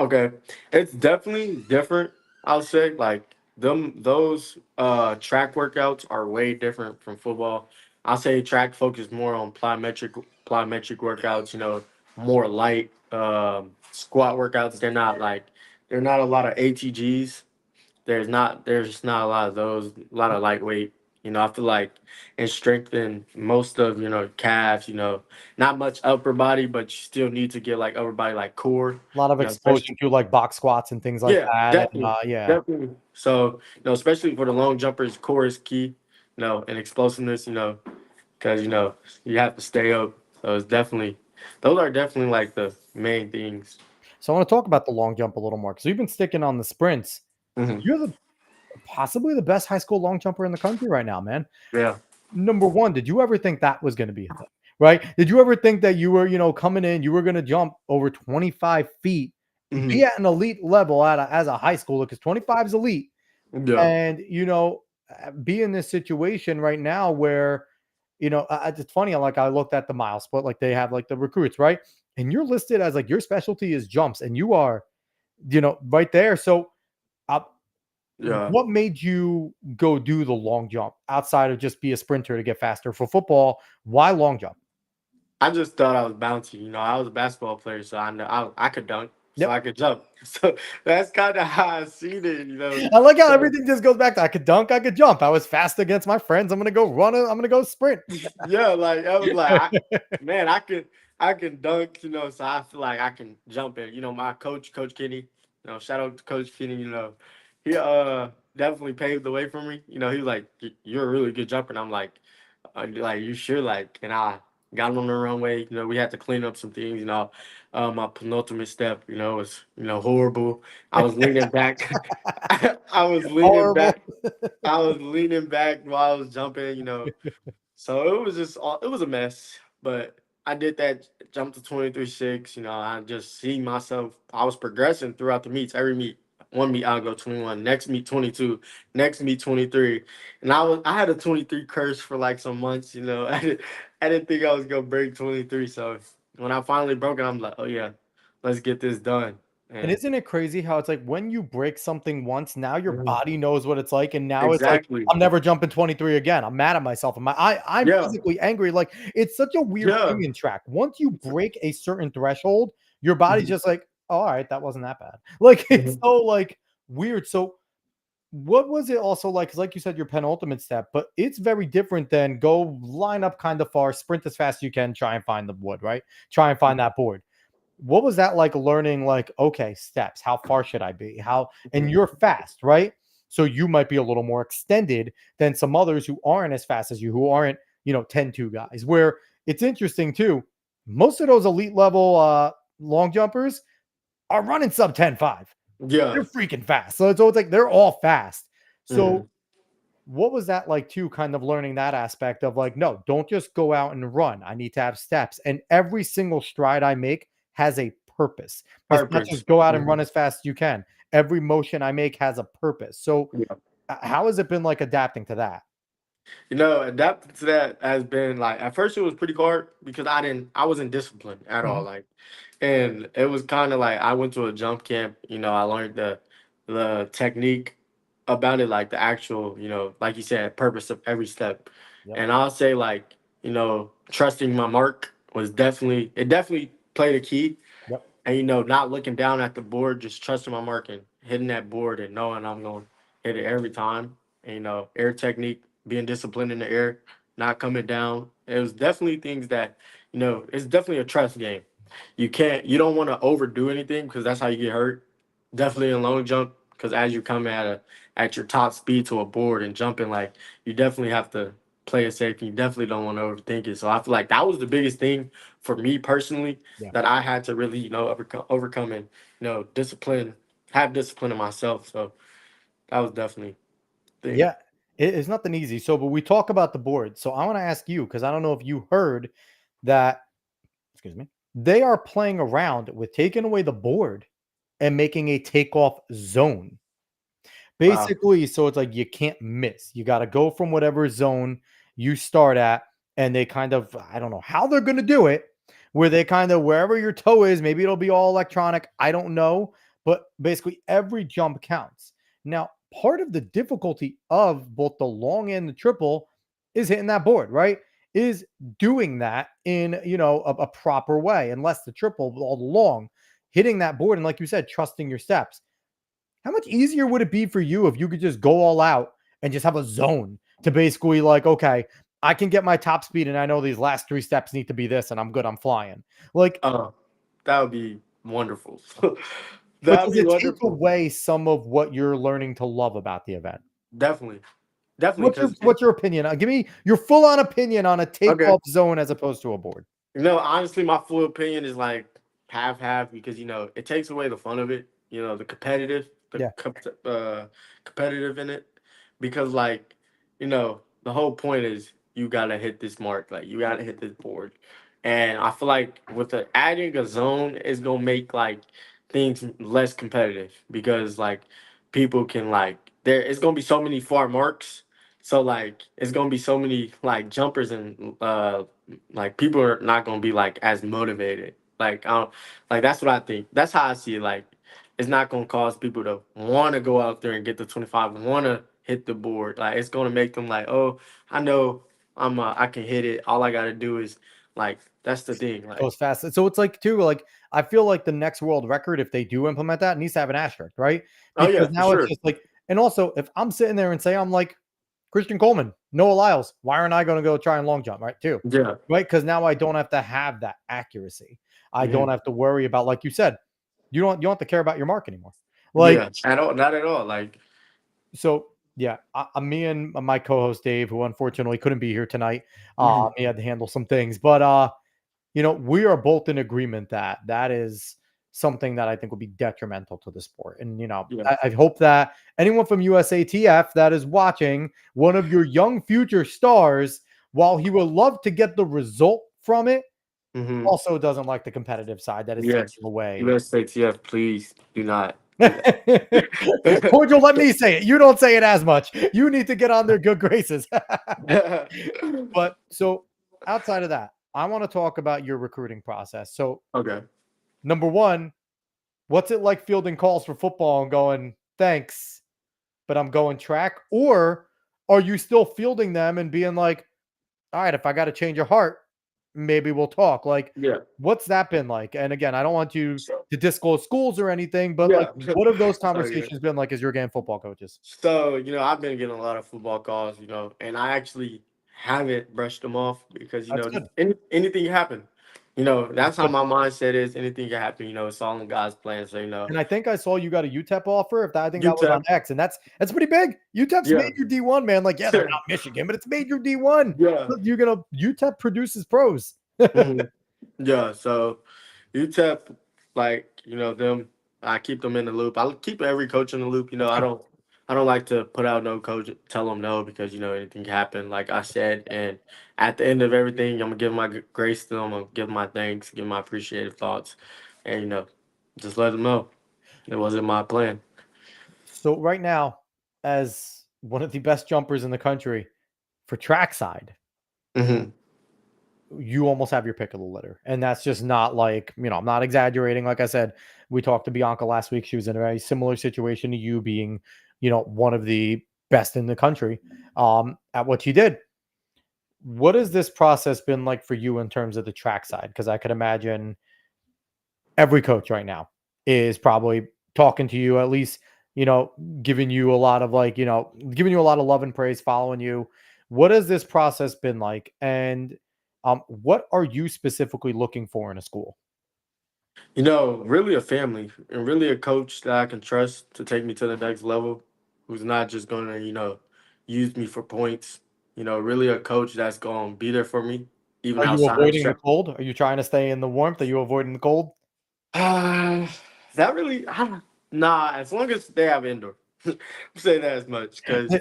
okay. It's definitely different, I'll say. Like those track workouts are way different from football. I'll say track focus more on plyometric workouts, more light squat workouts. They're not a lot of ATGs. There's just not a lot of those, a lot of lightweight. I feel like and strengthen most of, calves, not much upper body, but you still need to get like upper body like core, A lot of exposure especially to, like, box squats and things like yeah, that, and, definitely. yeah. Definitely. So, especially for the long jumpers, core is key, and explosiveness, because you have to stay up. So it's definitely those are definitely like the main things. So I wanna talk about the long jump a little more because 'cause we've been sticking on the sprints. Hmm. You're the possibly the best high school long jumper in the country right now, man. Yeah. Number 1, did you ever think that was gonna be a thing, right? Did you ever think that you were, coming in, you were gonna jump over 25 feet, be Hmm. at an elite level as a high schooler? Because 25 is elite, Yeah. and, be in this situation right now where, it's funny. Like I looked at the mile split, like they have like the recruits, right? And you're listed as like your specialty is jumps, and you are, right there. So, uh, Yeah. what made you go do the long jump outside of just be a sprinter to get faster for football? Why long jump? I just thought I was bouncy. I was a basketball player, so I know I could dunk, so Yep. I could jump. So that's kind of how I seen it. I like how So everything just goes back to I could dunk, I could jump. I was fast against my friends. I'm gonna go run. I'm gonna go sprint. yeah, like I was like, man, I can dunk. So I feel like I can jump in. My coach, Coach Kenny. Shout out to Coach Kenny. He definitely paved the way for me. He was like, You're a really good jumper," and I'm like you sure and I got him on the runway. We had to clean up some things. My penultimate step, was horrible. I was leaning back. I was leaning Horrible. back. I was leaning back while I was jumping. So it was a mess. But I did that jump to 23.6. I just see myself. I was progressing throughout the meets. Every meet, one meet I'll go 21. Next meet 22. Next meet 23. And I had a 23 curse for like some months. I didn't think I was gonna break 23. So when I finally broke it, I'm like, oh yeah, let's get this done. And And isn't it crazy how it's like when you break something once, now your Mhm. body knows what it's like, and now it's like, Exactly. I'm never jumping 23 again. I'm mad at myself. I'm Yeah. physically angry. Like it's such a weird Yeah. thing in track. Once you break a certain threshold, your body's Mhm. just like, oh, all right, that wasn't that bad. Like it's Mhm. so like weird. So what was it also like? Because like you said, your penultimate step, but it's very different than go line up kind of far, sprint as fast as you can, try and find the wood, right? Try and find that board. What was that like learning, like, okay, steps, how far should I be? And you're fast, right? So you might be a little more extended than some others who aren't as fast as you, who aren't, 10-2 guys. Where it's interesting too, most of those elite level long jumpers are running sub 10.5. Yeah. They're freaking fast. So it's like they're all fast. So Mhm. what was that like too, kind of learning that aspect of like, no, don't just go out and run. I need to have steps. And every single stride I make has a purpose. It's not Purpose. just go out and Mhm. run as fast as you can. Every motion I make has a purpose. So Yeah. how has it been like adapting to that? Adapting to that has been like at first it was pretty hard because I wasn't disciplined at all. Mhm. Like, and it was kind of like I went to a jump camp. I learned the technique about it, like the actual, like you said, purpose of every step. Yep. And I'll say like, trusting my mark was definitely played a key. Yep. And not looking down at the board, just trusting my mark and hitting that board and knowing I'm going to hit it every time. And air technique, being disciplined in the air, not coming down. It was definitely things that it's definitely a trust game. You don't want to overdo anything because that's how you get hurt. Definitely in long jump, because as you come at your top speed to a board and jumping, like, you definitely have to play it safe. And you definitely don't want to overthink it. So I feel like that was the biggest thing for me personally Yeah. that I had to really overcome and have discipline in myself. So that was definitely the thing. Yeah. It's nothing easy. So, but we talk about the board. So I want to ask you, because I don't know if you heard that, excuse me, they are playing around with taking away the board and making a takeoff zone. Wow. Basically, so it's like you can't miss. You got to go from whatever zone you start at, and they kind of, I don't know how they're going to do it, where they kind of, wherever your toe is, maybe it'll be all electronic. I don't know. But basically, every jump counts. Now, part of the difficulty of both the long and the triple is hitting that board, right? Is doing that in, a proper way, unless the triple, all the long, hitting that board. And like you said, trusting your steps. How much easier would it be for you if you could just go all out and just have a zone to basically like, okay, I can get my top speed and I know these last three steps need to be this and I'm good, I'm flying. Like, Uh, that would be wonderful. but That'd does be it take wonderful. away some of what you're learning to love about the event? Definitely. Definitely. What's your Because what's your opinion? Give me your full on opinion on a okay. takeoff zone as opposed to a board. Honestly, my full opinion is like half half because it takes away the fun of it. The Yeah. competitive in it, because like the whole point is you gotta hit this mark, like you gotta hit this board, and I feel like with adding a zone is gonna make like things less competitive because like people can like there it's gonna be so many far marks. So like it's gonna be so many like jumpers and like people are not gonna be like as motivated. Like I don't like that's what I think. That's how I see it. Like it's not gonna cause people to want to go out there and get the 25, want to hit the board. Like it's gonna make them like, oh, I know I can hit it. All I gotta do is like that's the thing. Like Goes fast. So it's like too, like I feel like the next world record, if they do implement that, needs to have an asterisk, right? oh Because yeah, for now it's sure. just like, and also if I'm sitting there and say I'm like Christian Coleman, Noah Lyles, why aren't I going to go try and long jump, right? Too, Yeah. right? Because now I don't have to have that accuracy. I don't Hmm. have to worry about, like you said, you don't have to care about your mark anymore. Like Yeah. At all, not at all. Like so, yeah. Me and my co-host Dave, who unfortunately couldn't be here tonight, mhm. he had to handle some things, but we are both in agreement that that is something that I think would be detrimental to the sport. And, Yeah. I hope that anyone from USATF that is watching, one of your young future stars, while he would love to get the result from it, Hmm. also doesn't like the competitive side that is Yes. taking away. US states, yeah, please do not do Cordial, let that. me say it. You don't say it as much. You need to get on their good graces. But so outside of that, I want to talk about your recruiting process. So, Okay. number one, what's it like fielding calls for football and going, thanks, but I'm going track? Or are you still fielding them and being like, all right, if I got to change your heart, maybe we'll talk? Like, Yeah. what's that been like? And again, I don't want you So to disclose schools or anything, but like, yeah. what have those Okay. conversations been like as your game football coaches? So, I've been getting a lot of football calls, and I actually haven't brushed them off because, That's good. anything can happen. That's That's how good. my mindset is. Anything can happen. It's all in God's plan. So, And I think I saw you got a UTEP offer. If that, I think that was on UTEP, X, and that's pretty big. UTEP's yeah. made your D1, man. Like, yeah, they're not Michigan, but it's made your D1. Yeah. Look, you're gonna UTEP produces pros. Mhm. Yeah. So UTEP. like them. I keep them in the loop. I keep every coach in the loop. That's good. I don't like to put out no coach, tell them no because anything can happen. Like I said, and at the end of everything, I'm gonna give my grace to them. I'm gonna give my thanks, give my appreciative thoughts, and just let them know it wasn't my plan. So right now, as one of the best jumpers in the country for trackside, Hmm. you almost have your pick of the litter. And that's just not like, I'm not exaggerating. Like I said, we talked to Bianca last week. She was in a very similar situation to you being, one of the best in the country at what you did. What has this process been like for you in terms of the track side? Because I could imagine every coach right now is probably talking to you, at least, you know, giving you a lot of like, giving you a lot of love and praise, following you. What has this process been like? And what are you specifically looking for in a school? Really a family and really a coach that I can trust to take me to the next level, who's not just gonna use me for points. Really a coach that's gonna be there for me even Are you outside of avoiding the track. cold? Are you trying to stay in the warmth? Are you avoiding the cold? Uh, that really, nah. As long as they have indoor, say that as much because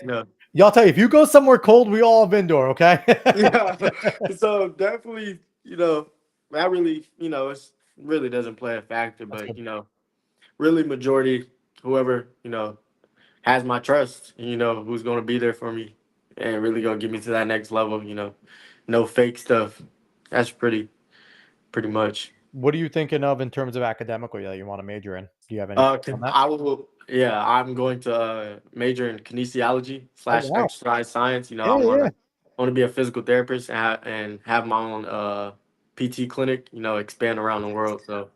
Y'all tell you, if you go somewhere cold, we all have indoor, okay? yeah. So definitely, that really, it's really doesn't play a factor, That's but good. really majority whoever has my trust, who's gonna be there for me and really gonna get me to that next level. No fake stuff. That's pretty much. What are you thinking of in terms of academically that you want to major in? Do you have any on that? I will. Yeah, I'm going to major in kinesiology Oh slash wow. exercise science. Yeah, yeah. I want to be a physical therapist and have my own PT clinic. Expand around the world. So.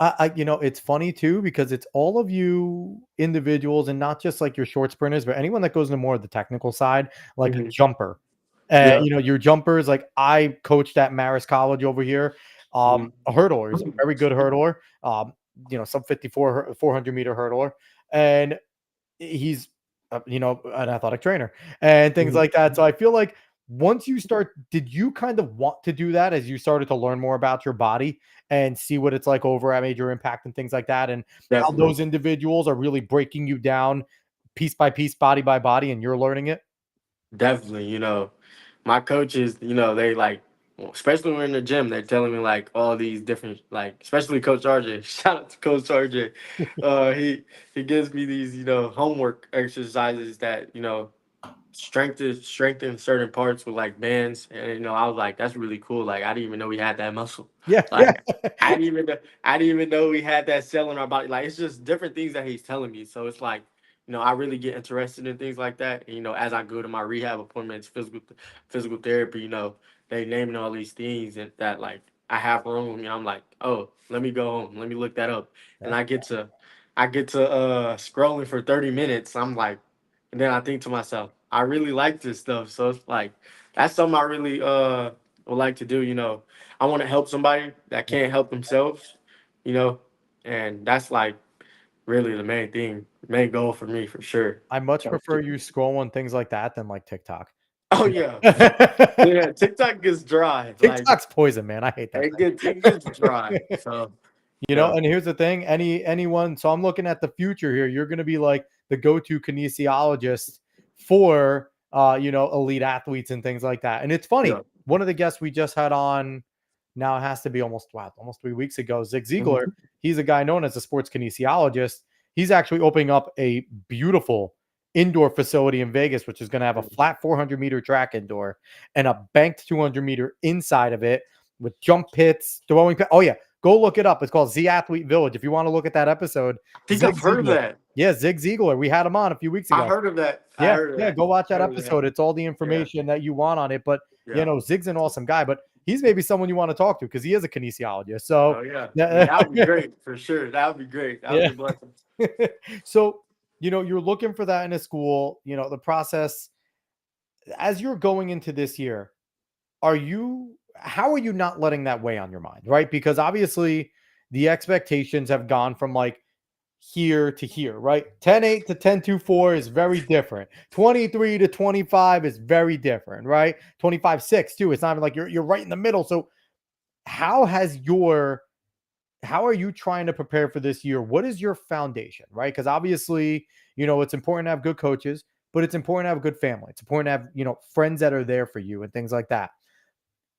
It's funny too because it's all of you individuals and not just like your short sprinters, but anyone that goes into more of the technical side, like a Mhm. jumper. Yeah. Your jumpers, like I coached at Marist College over here. Mhm. A hurdler is a very good hurdler. Sub 54, 400-meter hurdler. And he's an athletic trainer and things Mhm. like that. So I feel like once you start, did you kind of want to do that as you started to learn more about your body and see what it's like over at Major Impact and things like that, and how Definitely. those individuals are really breaking you down piece by piece, body by body, and you're learning it? Definitely, my coaches, they like, especially when we're in the gym, they're telling me like all these different, like, especially Coach RJ. Shout out to Coach RJ. He gives me these, homework exercises that strengthen certain parts with like bands, and I was like, that's really cool. Like I didn't even know we had that muscle. Yeah, yeah. Like I didn't even know we had that cell in our body. Like it's just different things that he's telling me. So it's like, I really get interested in things like that. And, as I go to my rehab appointments, physical therapy, they naming all these things and that like I have room, and I'm like, oh, let me go home, let me look that up, and Yeah. I get to scrolling for 30 minutes. I'm like, and then I think to myself, I really like this stuff. So it's like that's something I really would like to do. I want to help somebody that Yeah. can't help themselves, you know, and that's like really the main thing, main goal for me for sure. I much So, prefer you scrolling things like that than like TikTok. oh yeah, yeah. TikTok gets dry. Like TikTok's poison, man. I hate that it gets dry. thing. So yeah. And here's the thing, anyone, so I'm looking at the future here. You're going to be like the go-to kinesiologist for elite athletes and things like that. And it's funny. Yeah. One of the guests we just had on, now it has to be almost 3 weeks ago, Zig Ziegler. Mhm. He's a guy known as a sports kinesiologist. He's actually opening up a beautiful indoor facility in Vegas, which is going to have a flat 400-meter track indoor and a banked 200-meter inside of it with jump pits, throwing. Oh yeah, go look it up. It's called Z Athlete Village. If you want to look at that episode, I think Zig I've heard of Ziegler. that. Yeah, Zig Ziegler. We had him on a few weeks I ago. heard of that. I Yeah, heard of yeah. that. Go watch that Heard of that. episode. It's all the Yeah. information that you want on it. But Yeah. Zig's an awesome guy, but he's maybe someone you want to talk to because he is a kinesiologist. So Oh yeah. Yeah, yeah. that would be great for sure. That would be great. That would be Yeah. a blessing. So, you're looking for that in a school, the process as you're going into this year, how are you not letting that weigh on your mind, right? Because obviously the expectations have gone from like here to here, right? 10-8 to 10-2-4 is very different. 23 to 25 is very different, right? 25-6 too. It's not even like you're right in the middle. So how has your how are you trying to prepare for this year? What is your foundation, right? Because obviously, it's important to have good coaches, but it's important to have a good family. It's important to have, friends that are there for you and things like that.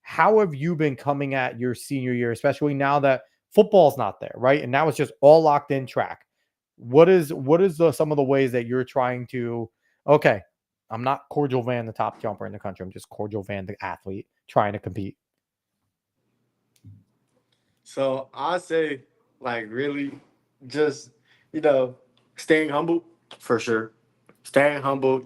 How have you been coming at your senior year, especially now that football's not there, right? And now it's just all locked in track. What is some of the ways that you're trying to, okay, I'm not Cordial Vann, the top jumper in the country. I'm just Cordial Vann, the athlete trying to compete. So I say, like, really, just you know, staying humble for sure. Staying humble.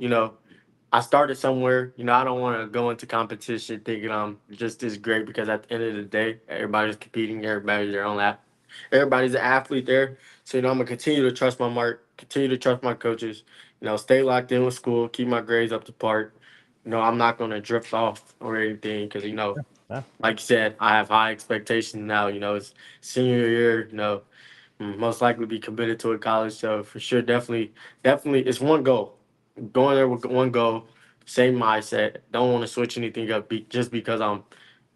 I started somewhere. I don't want to go into competition thinking I'm just this great because at the end of the day, everybody's competing. Everybody's their own app. Everybody's an athlete there. So I'm gonna continue to trust my mark. Continue to trust my coaches. Stay locked in with school. Keep my grades up to par. I'm not gonna drift off or anything because Yeah. like you said, I have high expectations now. It's senior year. Most likely be committed to a college. So for sure, definitely, it's one goal. Going there with one goal, same mindset. Don't want to switch anything up just because I'm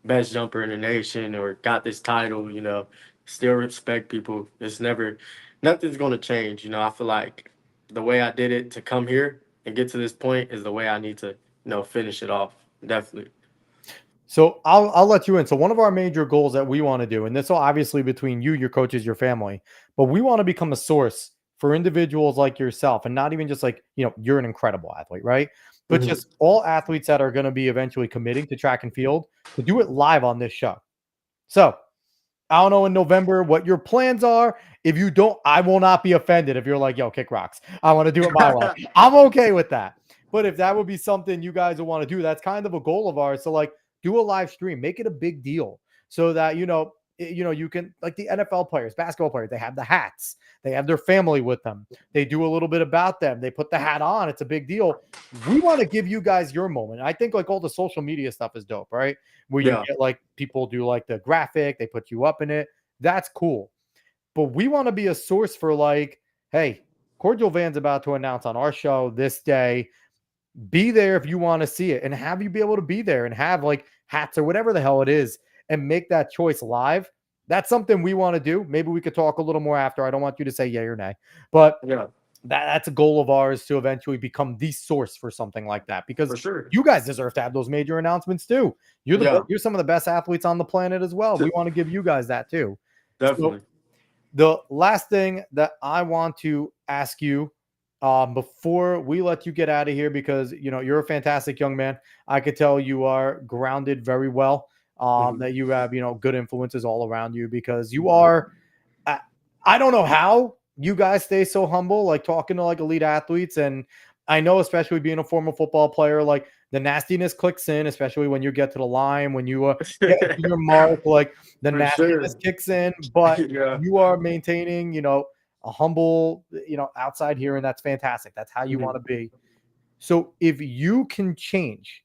best jumper in the nation or got this title. Still respect people. Nothing's gonna change. I feel like the way I did it to come here and get to this point is the way I need to, finish it off. Definitely. So I'll let you in. So one of our major goals that we want to do, and this will obviously between you, your coaches, your family, but we want to become a source for individuals like yourself, and not even just like you're an incredible athlete, right? But Mhm. just all athletes that are going to be eventually committing to track and field to do it live on this show. So I don't know in November what your plans are. If you don't, I will not be offended if you're like, yo, kick rocks. I want to do it my way. I'm okay with that. But if that would be something you guys would want to do, that's kind of a goal of ours. So like do a live stream, make it a big deal so that you can like the NFL players, basketball players, they have the hats, they have their family with them. They do a little bit about them. They put the hat on. It's a big deal. We want to give you guys your moment. I think like all the social media stuff is dope, right? Where you Yeah, get like people do like the graphic, they put you up in it. That's cool. But we want to be a source for like, hey, Cordial Van's about to announce on our show this day. Be there if you want to see it and have you be able to be there and have like hats or whatever the hell it is and make that choice live. That's something we want to do. Maybe we could talk a little more after. I don't want you to say yay or nay, but yeah, that's a goal of ours to eventually become the source for something like that because for sure. you guys deserve to have those major announcements too. Yeah, You're some of the best athletes on the planet as well. We t- want to give you guys that too. So definitely. the last thing that I want to ask you before we let you get out of here, because you're a fantastic young man. I could tell you are grounded very well. Mhm. That you have good influences all around you because you are I, I don't know how you guys stay so humble, like talking to like elite athletes. And I know, especially being a former football player, like the nastiness clicks in, especially when you get to the line, when you get to your mark, like the For nastiness sure. kicks in. But Yeah. you are maintaining, a humble, outside here, and that's fantastic. That's how you want Mhm. to be. So if you can change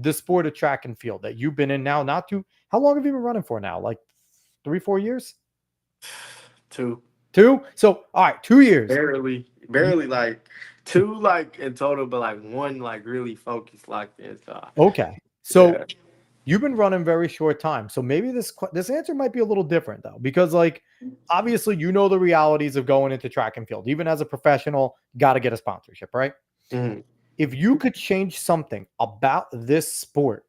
the sport of track and field that you've been in now, not too, how long have you been running for now? Like 3, 4 years? Two. 2? So, all right, 2 years. You Barely like two like in total, but like one like really focused like this. okay. So, Yeah. you've been running very short time. So maybe this answer might be a little different though because like obviously the realities of going into track and field. Even as a professional, got to get a sponsorship, right? Mhm. If you could change something about this sport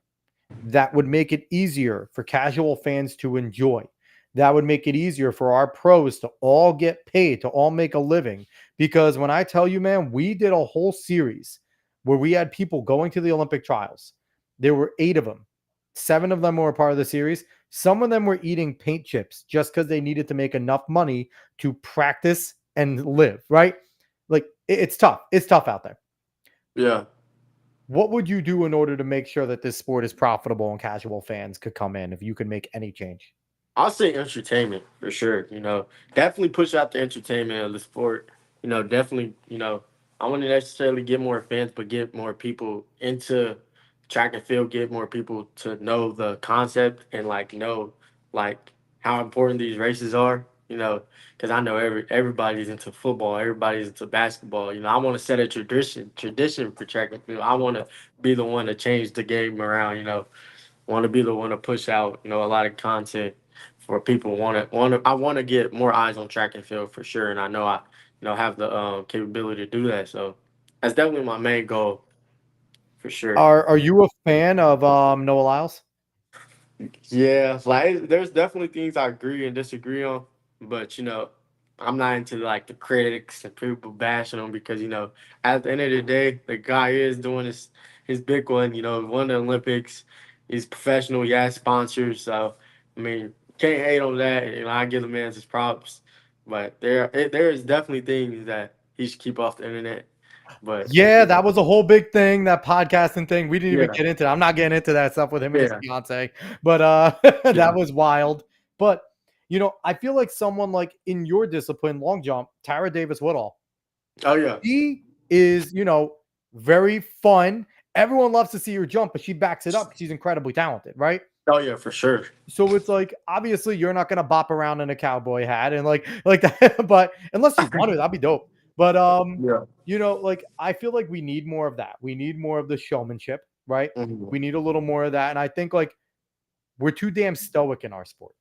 that would make it easier for casual fans to enjoy. That would make it easier for our pros to all get paid, to all make a living. Because when I tell you, man, we did a whole series where we had people going to the Olympic trials. There were 8 of them. 7 of them were a part of the series. Some of them were eating paint chips just because they needed to make enough money to practice and live, right? Like it's tough. It's tough out there. Yeah. What would you do in order to make sure that this sport is profitable and casual fans could come in if you could make any change? I'll say entertainment for sure. Definitely push out the entertainment of the sport. Definitely. I wouldn't necessarily get more fans, but get more people into track and field. Get more people to know the concept and like know like how important these races are. Because I know everybody's into football, everybody's into basketball. I want to set a tradition for track and field. I want to be the one to change the game around. Want to be the one to push out a lot of content for people want to. I want to get more eyes on track and field for sure, and I know I have the capability to do that. So that's definitely my main goal for sure. Are you a fan of Noah Lyles? Yeah, like there's definitely things I agree and disagree on, but I'm not into like the critics and people bashing him because at the end of the day, the guy is doing his big one. Won the Olympics. He's professional. He has sponsors, so I mean, can't hate on that. I give the man his props, but there is definitely things that he should keep off the internet. But Yeah, that was a whole big thing, that podcasting thing. We didn't even yeah, get into that. I'm not getting into that stuff with him and his yeah, fiance, but that yeah. was wild. But I feel like someone like in your discipline, long jump, Tara Davis Woodall, Oh yeah, she is, very fun. Everyone loves to see her jump, but she backs it up. She's incredibly talented, right? oh yeah, for sure. So it's like obviously you're not gonna bop around in a cowboy hat and like that, but unless you want to, that'd be dope. But Yeah. like I feel like we need more of that. We need more of the showmanship, right? Mhm. We need a little more of that. And I think like we're too damn stoic in our sport.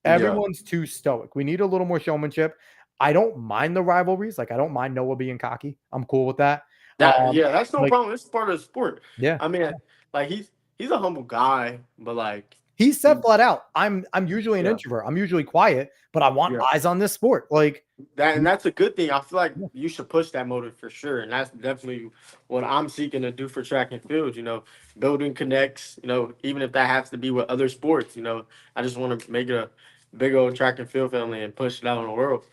Yeah. Everyone's too stoic. We need a little more showmanship. I don't mind the rivalries. Like I don't mind Noah being cocky. I'm cool with that. Yeah, that's no Like problem. It's part of the sport. yeah. I mean, like he's a humble guy, but like He said he flat out, I'm usually an yeah, introvert. I'm usually quiet, but I want yeah. eyes on this sport. Like And that's a good thing. I feel like you should push that motive for sure. And that's definitely what I'm seeking to do for track and field, building connects, even if that has to be with other sports, I just want to make it a big old track and field family and push it out in the world.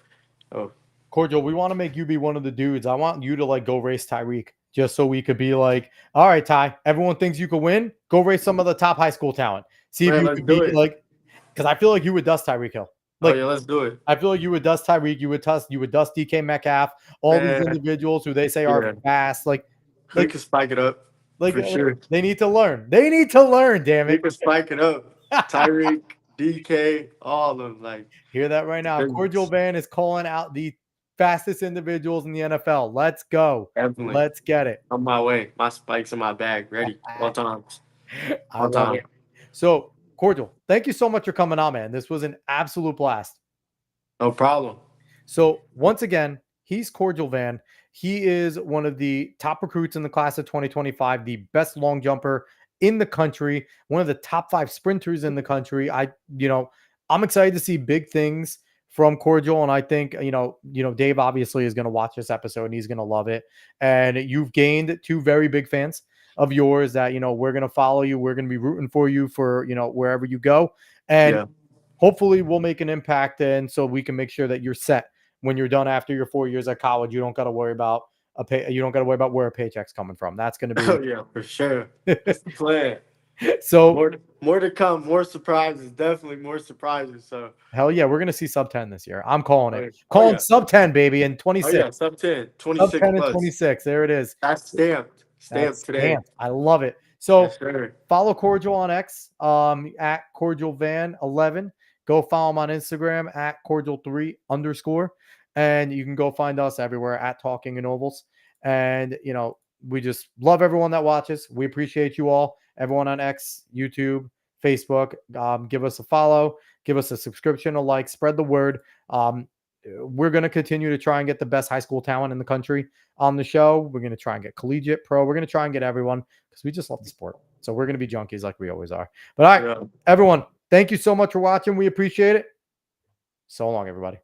Oh, Cordial, we want to make you be one of the dudes. I want you to like go race Tyreek just so we could be like, all right, Ty, everyone thinks you could win. Go race some of the top high school talent. See if man, you let's could be do it. like, because I feel like you would dust Tyreek Hill. Oh Like, yeah, let's do it. I feel like you would dust Tyreek. You would dust DK Metcalf. All these Man, individuals who they say are yeah. fast. We Like, can spike it up for sure. they need to learn. They need to learn. Damn We it. can spike it up. Tyreek, DK, all of them. Like, Hear that right now. Cordial business. Vann is calling out the fastest individuals in the NFL. Let's go. Definitely. Let's get it. On my way. My spikes in my bag. Ready. All times. I All love time. it. So, Cordial, thank you so much for coming on, man. This was an absolute blast. No problem. So, once again, he's Cordial Vann. He is one of the top recruits in the class of 2025, the best long jumper in the country, one of the top 5 sprinters in the country. I'm excited to see big things from Cordial, and I think Dave obviously is going to watch this episode and he's going to love it. And you've gained 2 very big fans of yours that we're going to follow you. We're going to be rooting for you for wherever you go, and Yeah. hopefully we'll make an impact, and so we can make sure that you're set when you're done after your 4 years at college. You don't got to worry about you don't got to worry about where a paycheck's coming from. That's going to Oh be yeah, for sure. That's the plan. so. More to come. More surprises. Definitely more surprises. So Hell yeah, we're going to see sub 10 this year. I'm calling oh it. yeah. Oh Calling yeah. sub 10, baby, in Oh 26. yeah. Sub 10. Sub 26 10 and plus. 26. There it is. That's stamped. Stamped That's today. stamped. I love it. Yes, So sir. follow Cordial on X at Cordial Vann 11. Go follow him on Instagram at Cordial3 _. And you can go find us everywhere at Talking in Ovals. And, we just love everyone that watches. We appreciate you all. Everyone on X, YouTube, Facebook. Give us a follow, give us a subscription, a like, spread the word. We're going to continue to try and get the best high school talent in the country on the show. We're going to try and get collegiate, pro. We're going to try and get everyone because we just love the sport. So we're going to be junkies like we always are. But all right, Yeah. everyone, thank you so much for watching. We appreciate it. So long, everybody.